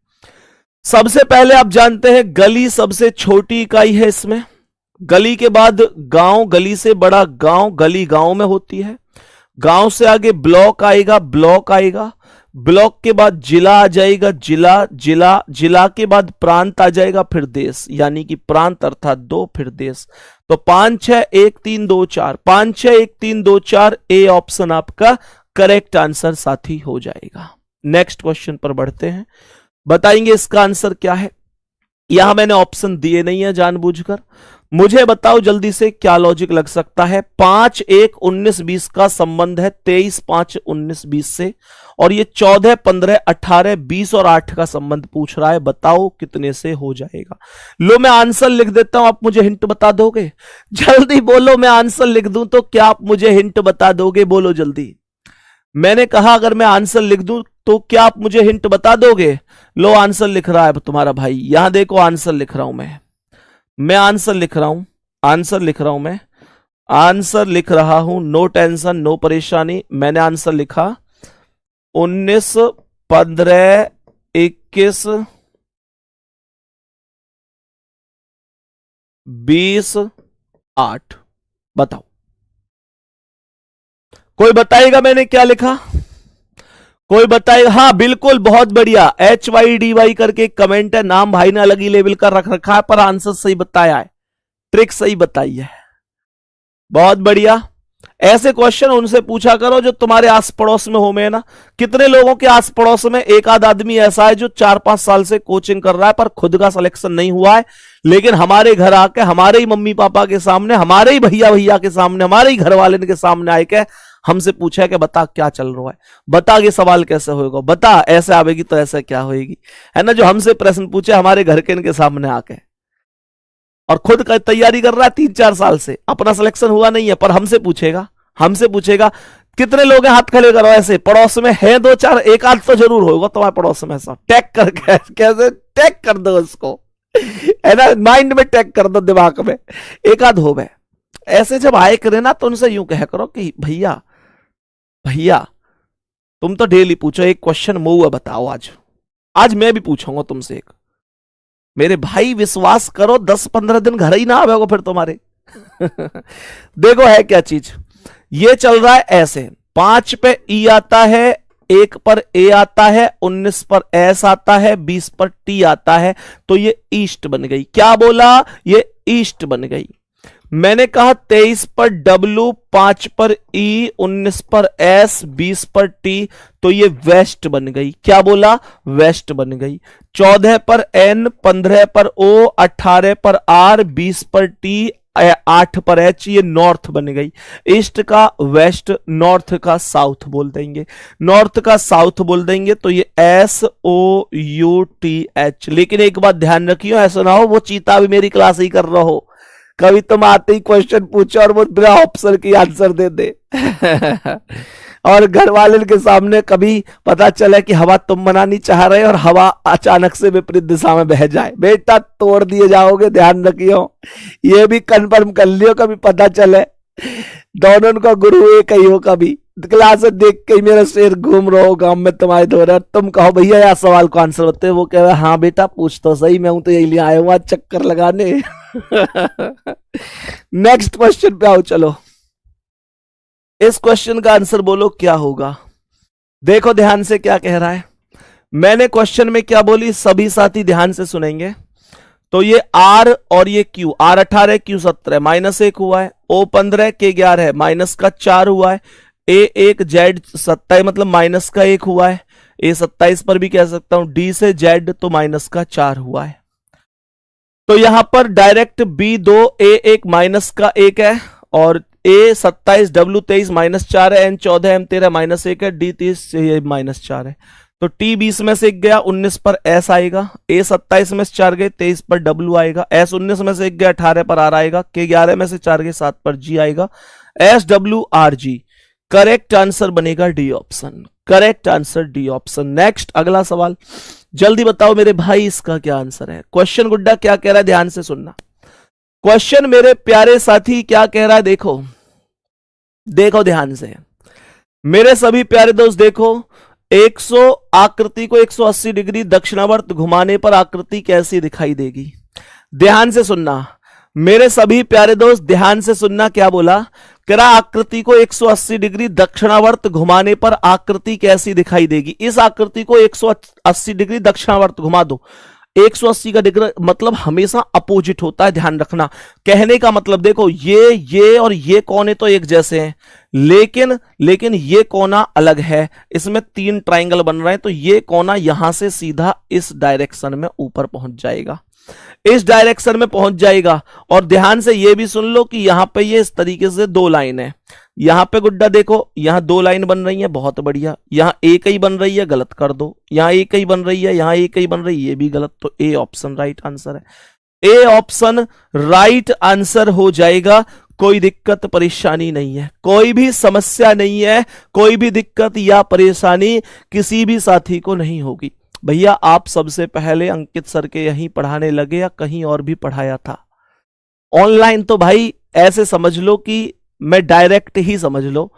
सबसे पहले आप जानते हैं गली सबसे छोटी इकाई है इसमें, गली के बाद गांव, गली से बड़ा गांव, गली गांव में होती है। गांव से आगे ब्लॉक आएगा, ब्लॉक के बाद जिला आ जाएगा, जिला के बाद प्रांत आ जाएगा, फिर देश, यानी कि प्रांत अर्थात 2 फिर देश। तो 5 6 1 3 2 4, 5 6 1 3 2 4, ए ऑप्शन आपका करेक्ट आंसर साथी हो जाएगा। नेक्स्ट क्वेश्चन पर बढ़ते हैं, बताएंगे इसका आंसर क्या है। यहां मैंने ऑप्शन दिए नहीं है जानबूझकर, मुझे बताओ जल्दी से क्या लॉजिक लग सकता है। 5 1 19 20 का संबंध है 23 5 19 20 से, और ये 14 15 18 20 और 8 का संबंध पूछ रहा है, बताओ कितने से हो जाएगा। लो मैं आंसर लिख देता हूं, आप मुझे हिंट बता दोगे, जल्दी बोलो। मैं आंसर लिख दूं तो क्या आप मुझे हिंट बता दोगे, बोलो जल्दी। मैंने कहा अगर मैं आंसर लिख दूं तो क्या आप मुझे हिंट बता दोगे। लो आंसर लिख रहा है तुम्हारा भाई, यहां देखो आंसर लिख रहा हूं मैं आंसर लिख रहा हूं, आंसर लिख रहा हूं, नो टेंशन नो परेशानी। मैंने आंसर लिखा 19 15 21 20 8, बताओ कोई बताएगा मैंने क्या लिखा, कोई बताएगा। हाँ बिल्कुल, बहुत बढ़िया, HYDY करके कमेंट है, नाम भाई ने अलग ही लेवल का रख रखा है पर आंसर सही बताया है, ट्रिक सही बताई है, बहुत बढ़िया। ऐसे क्वेश्चन उनसे पूछा करो जो तुम्हारे आस पड़ोस में हो में ना। कितने लोगों के आस पड़ोस में एक आध आदमी ऐसा है जो 4-5 साल से कोचिंग कर रहा है पर खुद का सिलेक्शन नहीं हुआ है, लेकिन हमारे घर आके, हमारे ही मम्मी पापा के सामने, हमारे ही भैया के सामने, हमारे ही घर वाले के सामने आके हमसे पूछा है कि बता क्या चल रहा है, बता ये सवाल कैसे होगा, बता ऐसे आवेगी तो ऐसे क्या होएगी, है ना। जो हमसे प्रश्न पूछे हमारे घर के इनके सामने आके, और खुद का तैयारी कर रहा है 3-4 साल से, अपना सिलेक्शन हुआ नहीं है पर हमसे पूछेगा। कितने लोग हैं, हाथ खड़े करो। ऐसे पड़ोस में है 2-4, एक आध तो जरूर होगा तुम्हारे पड़ोस में, ऐसा टैग करके कैसे टैग कर दो उसको, है ना, माइंड में टैग कर दो, दिमाग में एक आध हो गए। ऐसे जब आए करे ना तो उनसे यूं कह करो कि भैया तुम तो डेली पूछो, एक क्वेश्चन मुंह बताओ, आज मैं भी पूछूंगा तुमसे एक। मेरे भाई विश्वास करो 10-15 दिन घर ही ना आवेगा फिर तुम्हारे। देखो है क्या चीज, ये चल रहा है ऐसे, 5 पे ई आता है, 1 पर ए आता है, 19 पर एस आता है, 20 पर टी आता है, तो ये ईस्ट बन गई। क्या बोला, ये ईस्ट बन गई। मैंने कहा 23 पर डब्ल्यू, 5 पर ई, 19 पर एस, 20 पर टी, तो ये वेस्ट बन गई। क्या बोला, वेस्ट बन गई। 14 पर एन, 15 पर ओ, 18 पर आर, 20 पर टी, 8 पर एच, ये नॉर्थ बन गई। ईस्ट का वेस्ट, नॉर्थ का साउथ बोल देंगे, नॉर्थ का साउथ बोल देंगे, तो ये SOUTH। लेकिन एक बात ध्यान रखियो, ऐसा ना हो वो चीता भी मेरी क्लास ही कर रहा हो, कभी तुम आते ही क्वेश्चन पूछो और वो बिना ऑप्शन की आंसर दे दे। और घर वाले के सामने कभी पता चले कि हवा तुम बनानी चाह रहे हो और हवा अचानक से विपरीत दिशा में बह जाए, बेटा तोड़ दिए जाओगे, ध्यान रखियो, ये भी कंफर्म कर लियो, कभी पता चले दोनों का गुरु एक ही हो, कभी क्लास देख के मेरा शेर घूम रहा हो गांव में तुम्हारे दौरे, तुम कहो भैया यार सवाल को आंसर बताते, वो कह रहा हाँ बेटा पूछ तो सही, मैं हूं तो यही लिए आया हूं आज चक्कर लगाने। नेक्स्ट क्वेश्चन पे आओ, चलो इस क्वेश्चन का आंसर बोलो क्या होगा। देखो ध्यान से क्या कह रहा है। मैंने क्वेश्चन में क्या बोली, सभी साथी ध्यान से सुनेंगे। तो ये R और ये Q, R 18 Q 17 -1 हुआ है, O 15 K 11 है, माइनस का 4 हुआ है, A 1 Z 27 मतलब माइनस का 1 हुआ है, A 27 पर भी कह सकता हूं, D से Z तो माइनस का 4 हुआ है। तो यहां पर डायरेक्ट B 2 A 1 माइनस का 1 है, और A 27 W 23 -4 है, N 14 M 13 -1 है, D 30 -4 है। तो T 20 में से 1 गया, 19 पर S आएगा, A 27 में से 4 गए, 23 पर W आएगा, S 19 में से 1 गया, 18 पर R आएगा, K 11 में से 4 गए, 7 पर G आएगा, S W R G। Correct answer बनेगा D option, correct answer D option. Next अगला सवाल, जल्दी बताओ मेरे भाई इसका क्या आंसर है। क्वेश्चन गुड्डा क्या कह रहा है, ध्यान से सुनना। क्वेश्चन मेरे प्यारे साथी क्या कह रहा है, देखो देखो ध्यान से मेरे सभी प्यारे दोस्त, देखो 100 आकृति को 180 डिग्री दक्षिणावर्त घुमाने पर आकृति कैसी दिखाई देगी। ध्यान से सुनना मेरे सभी प्यारे दोस्त, ध्यान से सुनना क्या बोला। कह रहा आकृति को 180 डिग्री दक्षिणावर्त घुमाने पर आकृति कैसी दिखाई देगी। इस आकृति को 180 डिग्री दक्षिणावर्त घुमा दो। 180 का डिग्री मतलब हमेशा अपोजिट होता है, ध्यान रखना। कहने का मतलब देखो ये और ये कोने तो एक जैसे हैं, लेकिन ये कोना अलग है। इसमें 3 ट्राइंगल बन रहे हैं, तो ये कोना यहां से सीधा इस डायरेक्शन में ऊपर पहुंच जाएगा, इस डायरेक्शन में पहुंच जाएगा। और ध्यान से ये भी सुन लो कि यहां पे ये इस तरीके से 2 लाइन है। यहां पे गुड्डा देखो, यहां 2 लाइन बन रही है, बहुत बढ़िया। यहां एक ही बन रही है, गलत कर दो। यहां एक ही बन रही है, यहां एक ही बन रही है, ये भी गलत। तो ए ऑप्शन राइट आंसर है। ए ऑप्शन राइट आंसर हो जाएगा। कोई दिक्कत परेशानी नहीं है, कोई भी समस्या नहीं है, कोई भी दिक्कत या परेशानी किसी भी साथी को नहीं होगी। भैया आप सबसे पहले अंकित सर के यहीं पढ़ाने लगे या कहीं और भी पढ़ाया था? ऑनलाइन तो भाई ऐसे समझ लो कि मैं डायरेक्ट ही समझ लो।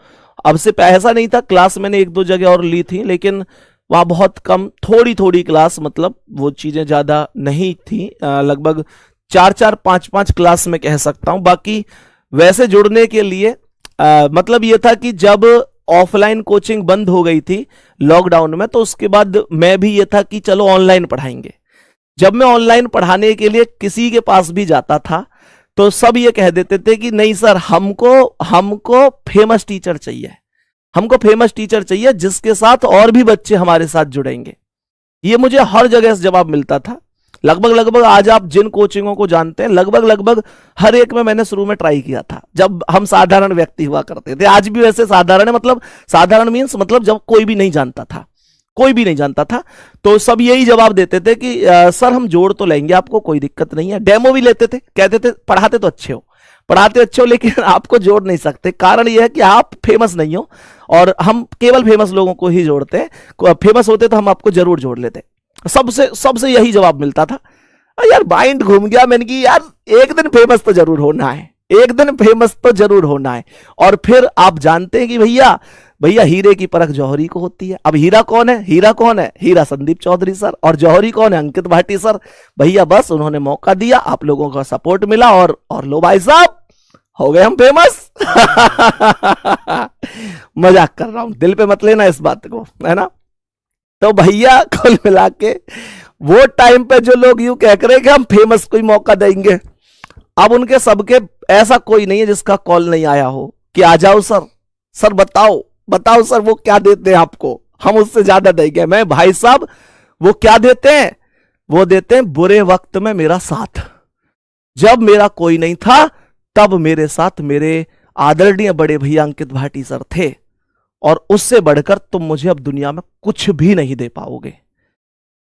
अब से ऐसा नहीं था, क्लास मैंने 1-2 जगह और ली थी, लेकिन वहां बहुत कम, थोड़ी क्लास, मतलब वो चीजें ज्यादा नहीं थी। लगभग 4-4, 5-5 क्लास में कह सकता हूं। बाकी वैसे जुड़ने के लिए मतलब ये था कि जब ऑफलाइन कोचिंग बंद हो गई थी लॉकडाउन में, तो उसके बाद मैं भी ये था कि चलो ऑनलाइन पढ़ाएंगे। जब मैं ऑनलाइन पढ़ाने के लिए किसी के पास भी जाता था तो सब ये कह देते थे कि नहीं सर, हमको फेमस टीचर चाहिए, हमको फेमस टीचर चाहिए जिसके साथ और भी बच्चे हमारे साथ जुड़ेंगे। ये मुझे हर जगह से जवाब मिलता था। लगभग आज आप जिन कोचिंगों को जानते हैं, लगभग हर एक में मैंने शुरू में ट्राई किया था, जब हम साधारण व्यक्ति हुआ करते थे। आज भी वैसे साधारण है, मतलब साधारण मीन्स मतलब जब कोई भी नहीं जानता था, कोई भी नहीं जानता था, तो सब यही जवाब देते थे कि सर हम जोड़ तो लेंगे आपको, कोई दिक्कत नहीं है। डेमो भी लेते थे, कहते थे पढ़ाते तो अच्छे हो, लेकिन आपको जोड़ नहीं सकते। कारण यह है कि आप फेमस नहीं हो, और हम केवल फेमस लोगों को ही जोड़ते हैं। फेमस होते तो हम आपको जरूर जोड़ लेते। सबसे यही जवाब मिलता था। यार माइंड घूम गया, मैंने कि यार एक दिन फेमस तो जरूर होना है, एक दिन फेमस तो जरूर होना है। और फिर आप जानते हैं कि भैया हीरे की परख जौहरी को होती है। अब हीरा कौन है? हीरा संदीप चौधरी सर, और जौहरी कौन है? अंकित भाटी सर। भैया बस उन्होंने मौका दिया, आप लोगों का सपोर्ट मिला, और लो भाई साहब हो गए हम फेमस। मजाक कर रहा हूं, दिल पे मत लेना इस बात को, है ना। तो भैया कुल मिला के वो टाइम पे जो लोग यूं कह रहे कि हम फेमस को ही मौका देंगे, अब उनके सबके ऐसा कोई नहीं है जिसका कॉल नहीं आया हो कि आ जाओ सर बताओ सर वो क्या देते हैं आपको, हम उससे ज्यादा देंगे। मैं भाई साहब वो क्या देते हैं? वो देते हैं बुरे वक्त में मेरा साथ। जब मेरा कोई नहीं था तब मेरे साथ मेरे आदरणीय बड़े भैया अंकित भाटी सर थे, और उससे बढ़कर तुम मुझे अब दुनिया में कुछ भी नहीं दे पाओगे।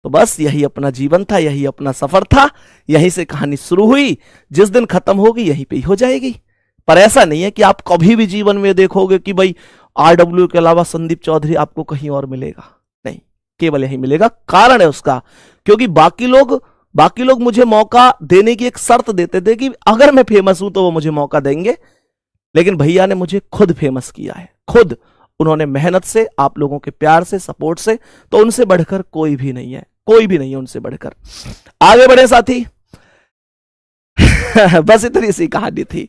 तो बस यही अपना जीवन था, यही अपना सफर था, यहीं से कहानी शुरू हुई, जिस दिन खत्म होगी यहीं पे ही हो जाएगी। पर ऐसा नहीं है कि आप कभी भी जीवन में देखोगे कि भाई RW के अलावा संदीप चौधरी आपको कहीं और मिलेगा, नहीं, केवल यही मिलेगा। कारण है उसका, क्योंकि बाकी लोग मुझे मौका देने की एक शर्त देते थे कि अगर मैं फेमस हूं तो वो मुझे मौका देंगे, लेकिन भैया ने मुझे खुद फेमस किया है, खुद। उन्होंने मेहनत से, आप लोगों के प्यार से, सपोर्ट से, तो उनसे बढ़कर कोई भी नहीं है, कोई भी नहीं है उनसे बढ़कर। आगे बढ़े साथी। बस इतनी सी कहानी थी।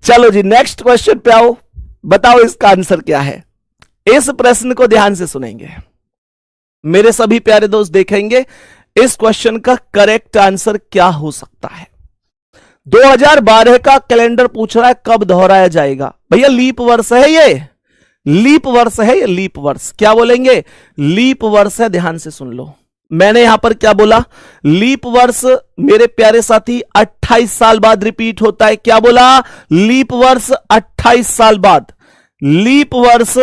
चलो जी नेक्स्ट क्वेश्चन पे आओ, बताओ इसका आंसर क्या है। इस प्रश्न को ध्यान से सुनेंगे मेरे सभी प्यारे दोस्त, देखेंगे इस क्वेश्चन का करेक्ट आंसर क्या हो सकता है। 2012 का कैलेंडर पूछ रहा है कब दोहराया जाएगा। भैया लीप वर्ष है ये, लीप वर्ष है ये, लीप वर्ष। क्या बोलेंगे? लीप वर्ष है। ध्यान से सुन लो, मैंने यहां पर क्या बोला? लीप वर्ष मेरे प्यारे साथी 28 साल बाद रिपीट होता है। क्या बोला? लीप वर्ष 28 साल बाद, लीप वर्ष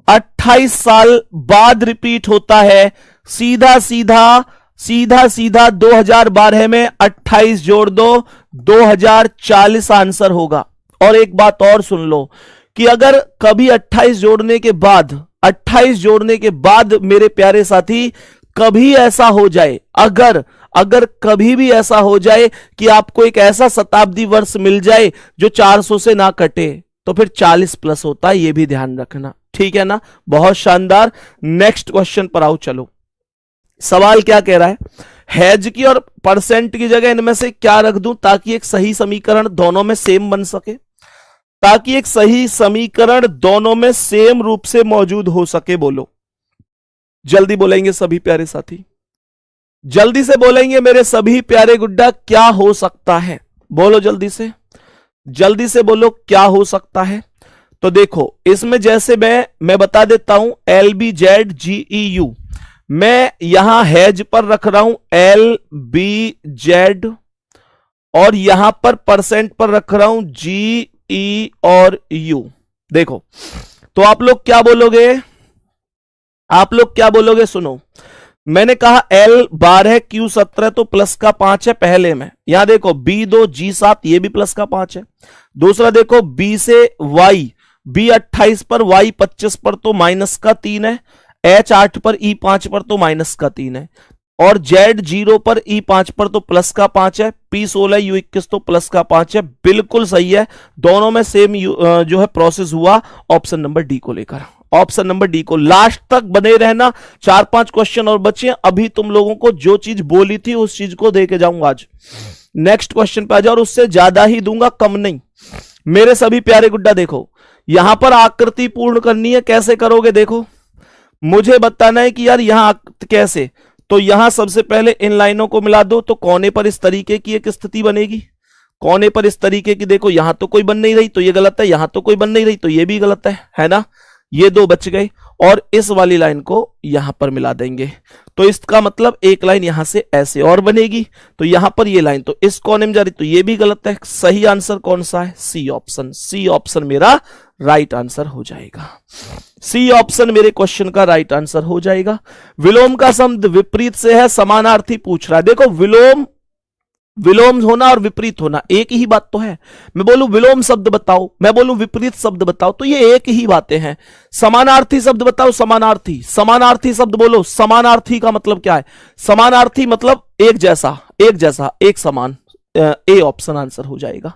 28 साल बाद रिपीट होता है। सीधा सीधा सीधा सीधा 2012 में 28 जोड़ दो, 2040 आंसर होगा। और एक बात और सुन लो कि अगर कभी 28 जोड़ने के बाद, 28 जोड़ने के बाद मेरे प्यारे साथी कभी ऐसा हो जाए, अगर कभी भी ऐसा हो जाए कि आपको एक ऐसा शताब्दी वर्ष मिल जाए जो 400 से ना कटे, तो फिर 40 प्लस होता है। यह भी ध्यान रखना, ठीक है ना? बहुत शानदार। नेक्स्ट क्वेश्चन पर आओ। चलो, सवाल क्या कह रहा है? हैज की और परसेंट की जगह इनमें से क्या रख दूं ताकि एक सही समीकरण दोनों में सेम बन सके, ताकि एक सही समीकरण दोनों में सेम रूप से मौजूद हो सके। बोलो, जल्दी बोलेंगे सभी प्यारे साथी, जल्दी से बोलेंगे मेरे सभी प्यारे गुड्डा, क्या हो सकता है? बोलो जल्दी से, जल्दी से बोलो क्या हो सकता है। तो देखो, इसमें जैसे मैं बता देता हूं LBZGEU, मैं यहां हैज पर रख रहा हूं LBZ और यहां पर परसेंट पर रख रहा हूं GE और U। देखो, तो आप लोग क्या बोलोगे? आप लोग क्या बोलोगे? सुनो, मैंने कहा L12 Q17 तो प्लस का 5 है पहले में। यहां देखो B2 G7 ये भी प्लस का 5 है। दूसरा देखो B से Y, B28 पर Y25 पर तो माइनस का 3 है, H8 पर E5 पर तो माइनस का 3 है, और Z0 पर E5 पर तो प्लस का 5 है, P16 U21 तो प्लस का 5 है। बिल्कुल सही है, दोनों में सेम जो है प्रोसेस हुआ। ऑप्शन नंबर डी को लेकर, ऑप्शन नंबर डी को। लास्ट तक बने रहना, 4-5 क्वेश्चन और बचे। अभी तुम लोगों को जो चीज बोली थी उस चीज को दे के जाऊंगा आज। नेक्स्ट क्वेश्चन पे आ जाओ, और उससे ज्यादा ही दूंगा, कम नहीं। मेरे सभी प्यारे गुड्डा देखो, यहां पर आकृति पूर्ण करनी है। कैसे करोगे? देखो, मुझे बताना है कि यार यहां कैसे। तो यहां सबसे पहले इन लाइनों को मिला दो, तो कोने पर इस तरीके की एक स्थिति बनेगी। कोने पर इस तरीके की, देखो यहां तो कोई बन नहीं रही तो ये गलत है, यहां तो कोई बन नहीं रही तो ये भी गलत है ना? ये दो बच गए, और इस वाली लाइन को यहां पर मिला देंगे। तो इसका मतलब एक लाइन यहां से ऐसे और बनेगी, तो यहां पर ये लाइन तो इस कोने में जा रही, तो ये भी गलत है। सही आंसर कौन सा है? C option. सी ऑप्शन मेरा राइट आंसर हो जाएगा। सी ऑप्शन मेरे क्वेश्चन का राइट आंसर हो जाएगा। विलोम का शब्द विपरीत से है, समानार्थी पूछ रहा है। देखो, विलोम होना और विपरीत होना एक ही बात तो है। मैं बोलूं विलोम शब्द बताओ, मैं बोलूं विपरीत शब्द बताओ, तो ये एक ही बातें हैं। समानार्थी शब्द बताओ, समानार्थी, समानार्थी शब्द बोलो। समानार्थी का मतलब क्या है? समानार्थी मतलब एक जैसा, एक जैसा, एक समान। ए ऑप्शन आंसर हो जाएगा।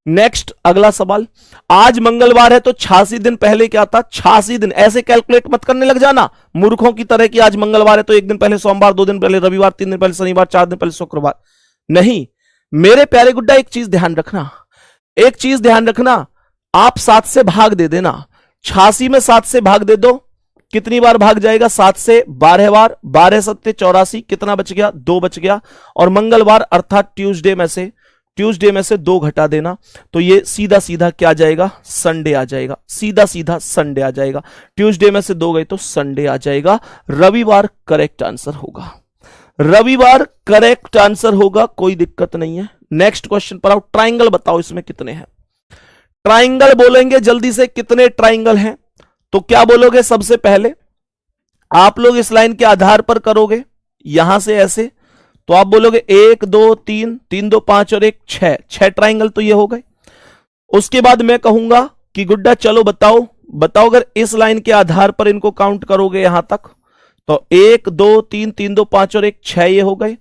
नेक्स्ट अगला सवाल, आज मंगलवार है तो 86 दिन पहले क्या था? 86 दिन, ऐसे कैलकुलेट मत करने लग जाना मूर्खों की तरह कि आज मंगलवार है तो एक दिन पहले सोमवार, 2 दिन पहले रविवार, 3 दिन पहले शनिवार, 4 दिन पहले शुक्रवार। नहीं, मेरे प्यारे गुड्डा एक चीज ध्यान रखना, एक चीज ध्यान रखना, आप 7 से भाग दे देना। 86 में 7 से भाग दे दो, कितनी बार भाग जाएगा? 7 से 12 बार, 12 7 84, कितना बच गया? 2 बच गया। और मंगलवार अर्थात ट्यूसडे में से 2 घटा देना, तो ये सीधा सीधा क्या आ जाएगा? संडे आ जाएगा। सीधा सीधा संडे आ जाएगा। ट्यूसडे में से 2 गए तो संडे आ जाएगा। रविवार करेक्ट आंसर होगा, रविवार करेक्ट आंसर होगा, कोई दिक्कत नहीं है। नेक्स्ट क्वेश्चन पर आओ। ट्राइंगल बताओ, इसमें कितने हैं? ट्राइंगल बोलेंगे जल्दी से, कितने ट्राइंगल हैं? तो क्या बोलोगे? सबसे पहले आप लोग इस लाइन के आधार पर करोगे, यहां से ऐसे, तो आप बोलोगे 1 2 3, 3 2 5 और 1 6 ट्राइंगल तो ये हो गए। उसके बाद मैं कहूंगा कि गुड्डा चलो बताओ, अगर इस लाइन के आधार पर इनको काउंट करोगे यहां तक, तो 1 2 3, 3 2 5 और 1 6 ये हो गए।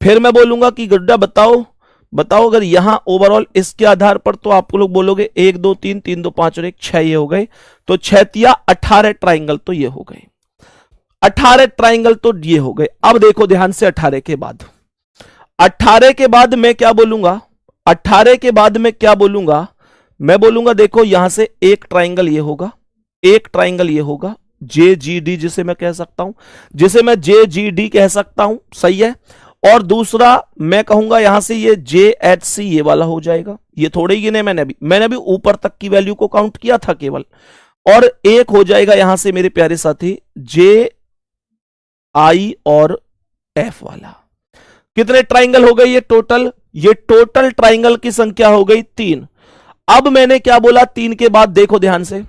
फिर मैं बोलूंगा कि गुड्डा बताओ अगर यहां ओवरऑल इसके आधार पर, तो आप लोग बोलोगे 1 2 3, 3 2 5 और 1 6 ये हो गए। तो 6 तिया 18 ट्राइंगल तो ये हो गए, 18 ट्राइंगल तो ये हो गए। अब देखो ध्यान से, 18 के बाद मैं क्या बोलूंगा? 18 के बाद मैं क्या बोलूंगा? मैं बोलूंगा देखो यहां से एक ट्राइंगल ये होगा, एक ट्राइंगल ये होगा, JGD जिसे मैं कह सकता हूं, जिसे मैं JGD कह सकता हूं, सही है। और दूसरा मैं कहूंगा यहां से ये JHC ये वाला हो जाएगा। ये थोड़े ही गिने मैंने अभी ऊपर तक की वैल्यू को काउंट किया था केवल। और एक हो जाएगा यहां से मेरे प्यारे साथी JI और F वाला। कितने ट्राइंगल हो गए ये टोटल? ये टोटल ट्राइंगल की संख्या हो गई 3। अब मैंने क्या बोला 3 के बाद? देखो ध्यान से,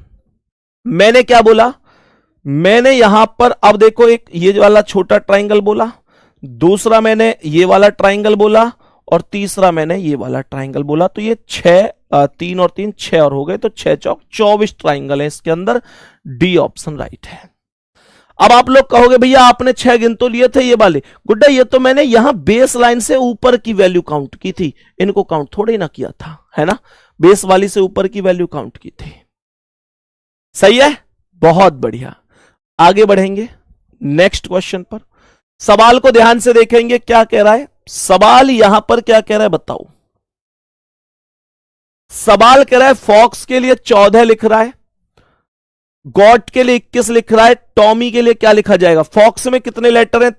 मैंने क्या बोला? मैंने यहां पर अब देखो एक ये वाला छोटा ट्राइंगल बोला, दूसरा मैंने ये वाला ट्राइंगल बोला, और तीसरा मैंने ये वाला ट्राइंगल बोला। तो ये 3 और 3 6 और हो गए, तो 6 चौक 24 ट्राइंगल है इसके अंदर। डी ऑप्शन राइट है। अब आप लोग कहोगे भैया आपने 6 गिन तो लिए थे ये वाले। गुड्डा ये तो मैंने यहां बेस लाइन से ऊपर की वैल्यू काउंट की थी, इनको काउंट थोड़े ना किया था, है ना। बेस वाली से ऊपर की वैल्यू काउंट की थी। सही है, बहुत बढ़िया। आगे बढ़ेंगे नेक्स्ट क्वेश्चन पर। सवाल को ध्यान से देखेंगे क्या कह रहा है सवाल। यहां पर क्या कह रहा है बताओ। सवाल कह रहा है फॉक्स के लिए 14 लिख रहा है, गॉट के लिए 21 लिख रहा है, टॉमी के लिए क्या लिखा जाएगा? फॉक्स में कितने लेटर हैं?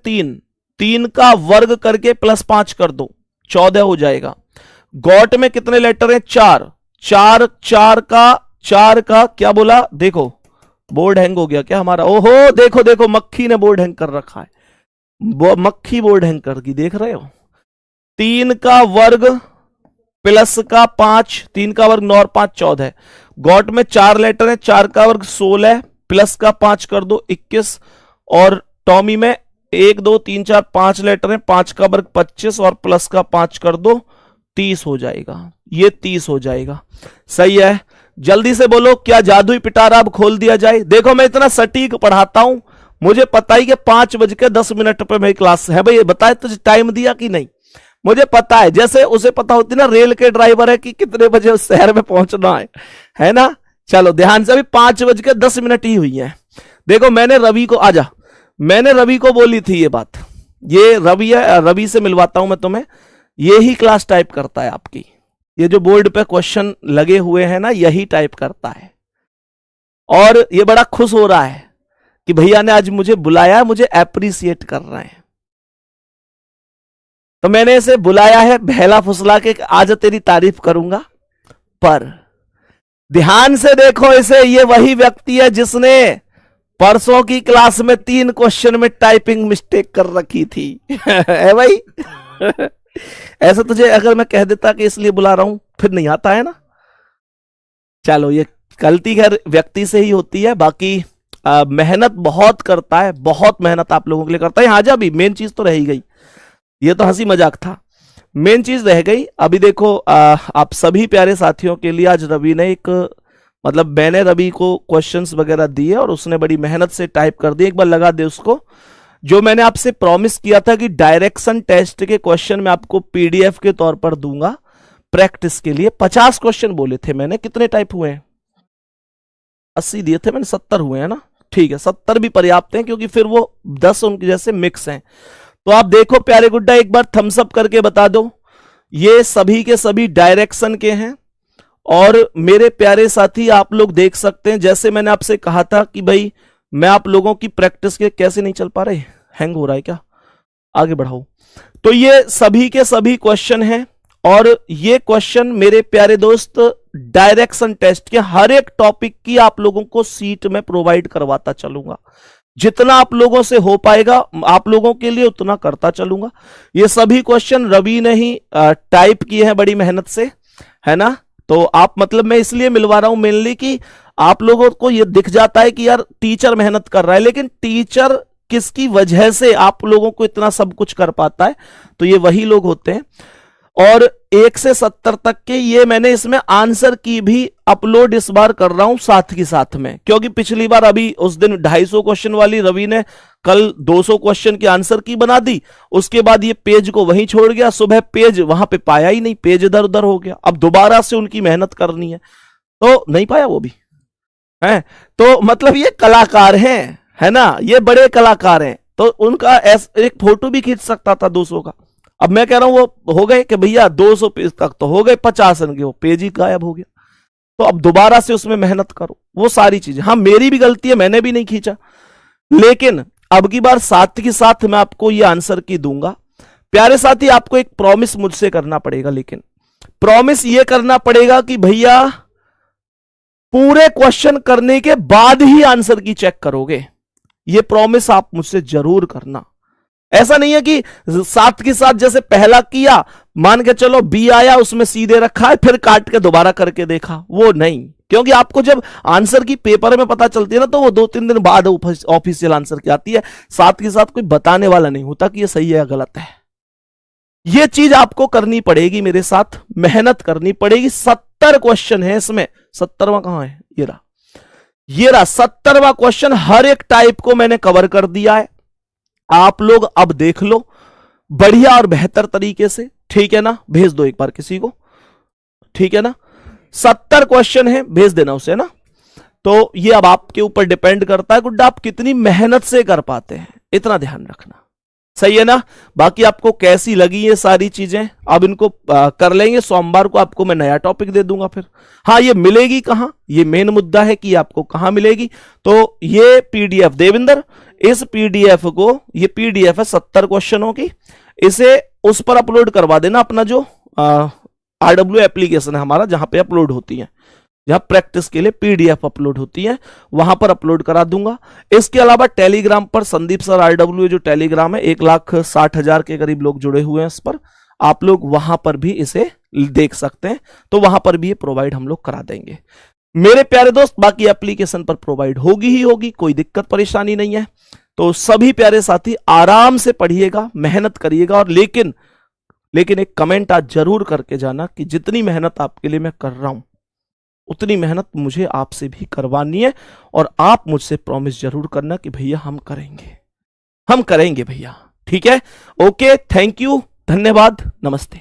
3 का वर्ग करके +5 कर दो, 14 हो जाएगा। गॉट में कितने लेटर हैं? 4 का क्या बोला? देखो बोर्ड हैंग हो गया क्या हमारा? ओहो देखो देखो, मक्खी ने बोर्ड हैंग कर रखा है, मक्खी बोर्ड हैंग कर की, देख रहे हो। 3 का वर्ग +5, 3 का वर्ग 9 और 5 14। गॉट में 4 लेटर हैं, 4 का वर्ग 16 +5 कर दो 21। और टॉमी में 1 2 3 4 5 लेटर हैं, 5 का वर्ग 25 और +5 कर दो 30 हो जाएगा। ये 30 हो जाएगा। सही है, जल्दी से बोलो क्या जादुई पिटारा अब खोल दिया जाए? देखो मैं इतना सटीक पढ़ाता हूं, मुझे पता ही कि 5:10 पे मेरी क्लास है। भाई बताए तुझे टाइम दिया कि नहीं? मुझे पता है, जैसे उसे पता होती ना रेल के ड्राइवर है कि कितने बजे उस शहर में पहुंचना है ना। चलो ध्यान से, अभी 5:10 ही हुई है। देखो मैंने रवि को बोली थी ये बात। ये रवि है, रवि से मिलवाता हूं मैं तुम्हें। ये ही क्लास टाइप करता है आपकी। ये जो बोर्ड पे क्वेश्चन लगे हुए हैं ना, यही टाइप करता है। और ये बड़ा खुश हो रहा है कि भैया ने आज मुझे बुलाया, मुझे एप्रिसिएट कर रहे हैं। तो मैंने इसे बुलाया है बहला फुसला के, आज तेरी तारीफ करूंगा। पर ध्यान से देखो इसे, ये वही व्यक्ति है जिसने परसों की क्लास में 3 क्वेश्चन में टाइपिंग मिस्टेक कर रखी थी। है भाई? ऐसा तुझे अगर मैं कह देता कि इसलिए बुला रहा हूं, फिर नहीं आता है ना। चलो ये गलती खैर व्यक्ति से ही होती है, बाकी मेहनत बहुत करता है, बहुत मेहनत आप लोगों के लिए करता है। हाँ जा भी मेन चीज तो रह ही गई, ये तो हंसी मजाक था, मेन चीज रह गई। अभी देखो आप सभी प्यारे साथियों के लिए आज रवि ने मैंने रवि को क्वेश्चंस वगैरह दिए और उसने बड़ी मेहनत से टाइप कर दिए। एक बार लगा दे उसको। जो मैंने आपसे प्रॉमिस किया था कि डायरेक्शन टेस्ट के क्वेश्चन मैं आपको PDF के तौर पर दूंगा प्रैक्टिस के लिए। 50 क्वेश्चन बोले थे मैंने, कितने टाइप हुए हैं? 80 दिए थे मैंने, 70 हुए हैं ना। ठीक है, 70 भी पर्याप्त हैं क्योंकि फिर वो 10 उनके जैसे मिक्स हैं। तो आप देखो प्यारे गुड्डा, एक बार थम्स अप करके बता दो, ये सभी के सभी डायरेक्शन के हैं। और मेरे प्यारे साथी आप लोग देख सकते हैं, जैसे मैंने आपसे कहा था कि भाई मैं आप लोगों की प्रैक्टिस के कैसे नहीं चल पा रहे, हैंग हो रहा है क्या? आगे बढ़ाओ। तो ये सभी के सभी क्वेश्चन हैं और ये क्वेश्चन मेरे प्यारे दोस्त डायरेक्शन टेस्ट के हर एक टॉपिक की आप लोगों को सीट में प्रोवाइड करवाता चलूंगा। जितना आप लोगों से हो पाएगा आप लोगों के लिए उतना करता चलूंगा। ये सभी क्वेश्चन रवि ने ही टाइप किए हैं बड़ी मेहनत से, है ना। तो आप मैं इसलिए मिलवा रहा हूं मेनली कि आप लोगों को ये दिख जाता है कि यार टीचर मेहनत कर रहा है, लेकिन टीचर किसकी वजह से आप लोगों को इतना सब कुछ कर पाता है? तो ये वही लोग होते हैं। और 1 से 70 तक के ये मैंने इसमें आंसर की भी अपलोड इस बार कर रहा हूं साथ ही साथ में, क्योंकि पिछली बार अभी उस दिन 250 क्वेश्चन वाली रवि ने कल 200 क्वेश्चन की आंसर की बना दी। उसके बाद ये पेज को वहीं छोड़ गया, सुबह पेज वहां पे पाया ही नहीं, पेज इधर उधर हो गया। अब दोबारा से उनकी मेहनत करनी है तो नहीं पाया वो भी है। तो ये कलाकार हैं, है ना, ये बड़े कलाकार हैं। तो उनका एक फोटो भी खींच सकता था 200 का। अब मैं कह रहा हूं वो हो गए कि भैया 200 पेज तक तो हो गए, 50 रन के वो पेज ही गायब हो गया। तो अब दोबारा से उसमें मेहनत करो, वो सारी चीजें। हाँ मेरी भी गलती है, मैंने भी नहीं खींचा, लेकिन अब की बार साथ के साथ मैं आपको ये आंसर की दूंगा। प्यारे साथी, आपको एक प्रॉमिस मुझसे करना पड़ेगा, लेकिन प्रॉमिस ये करना पड़ेगा कि भैया पूरे क्वेश्चन करने के बाद ही आंसर की चेक करोगे। ये प्रॉमिस आप मुझसे जरूर करना। ऐसा नहीं है कि साथ के साथ जैसे पहला किया, मान के चलो बी आया, उसमें सीधे रखा है, फिर काट के दोबारा करके देखा, वो नहीं। क्योंकि आपको जब आंसर की पेपर में पता चलती है ना, तो वो 2-3 दिन बाद ऑफिशियल आंसर की आती है, साथ के साथ कोई बताने वाला नहीं होता कि ये सही है या गलत है। ये चीज आपको करनी पड़ेगी, मेरे साथ मेहनत करनी पड़ेगी। 70 क्वेश्चन है इसमें, 70वां कहां है, ये रहा 70वां क्वेश्चन। हर एक टाइप को मैंने कवर कर दिया है, आप लोग अब देख लो बढ़िया और बेहतर तरीके से, ठीक है ना। भेज दो एक बार किसी को, ठीक है ना। 70 क्वेश्चन है, भेज देना उसे ना। तो ये अब आपके ऊपर डिपेंड करता है गुड्डा, आप कितनी मेहनत से कर पाते हैं, इतना ध्यान रखना, सही है ना। बाकी आपको कैसी लगी ये सारी चीजें, अब इनको कर लेंगे। सोमवार को आपको मैं नया टॉपिक दे दूंगा फिर। हाँ ये मिलेगी कहां, ये मेन मुद्दा है कि आपको कहां मिलेगी। तो ये पीडीएफ देविंदर, इस पीडीएफ को, ये पीडीएफ है 70 क्वेश्चनों की, इसे उस पर अपलोड करवा देना, अपना जो RW एप्लीकेशन है हमारा, जहां पे अपलोड होती है, जहां प्रैक्टिस के लिए पीडीएफ अपलोड होती है, वहां पर अपलोड करा दूंगा। इसके अलावा टेलीग्राम पर संदीप सर RW जो टेलीग्राम है, 1,60,000 के करीब लोग जुड़े हुए हैं इस पर, आप लोग वहां पर भी इसे देख सकते हैं। तो वहां पर भी ये प्रोवाइड हम लोग करा देंगे मेरे प्यारे दोस्त। बाकी एप्लीकेशन पर प्रोवाइड होगी ही होगी, कोई दिक्कत परेशानी नहीं है। तो सभी प्यारे साथी आराम से पढ़िएगा, मेहनत करिएगा, और लेकिन एक कमेंट आज जरूर करके जाना कि जितनी मेहनत आपके लिए मैं कर रहा हूं, उतनी मेहनत मुझे आपसे भी करवानी है, और आप मुझसे प्रॉमिस जरूर करना कि भैया हम करेंगे भैया, ठीक है। ओके, थैंक यू, धन्यवाद, नमस्ते।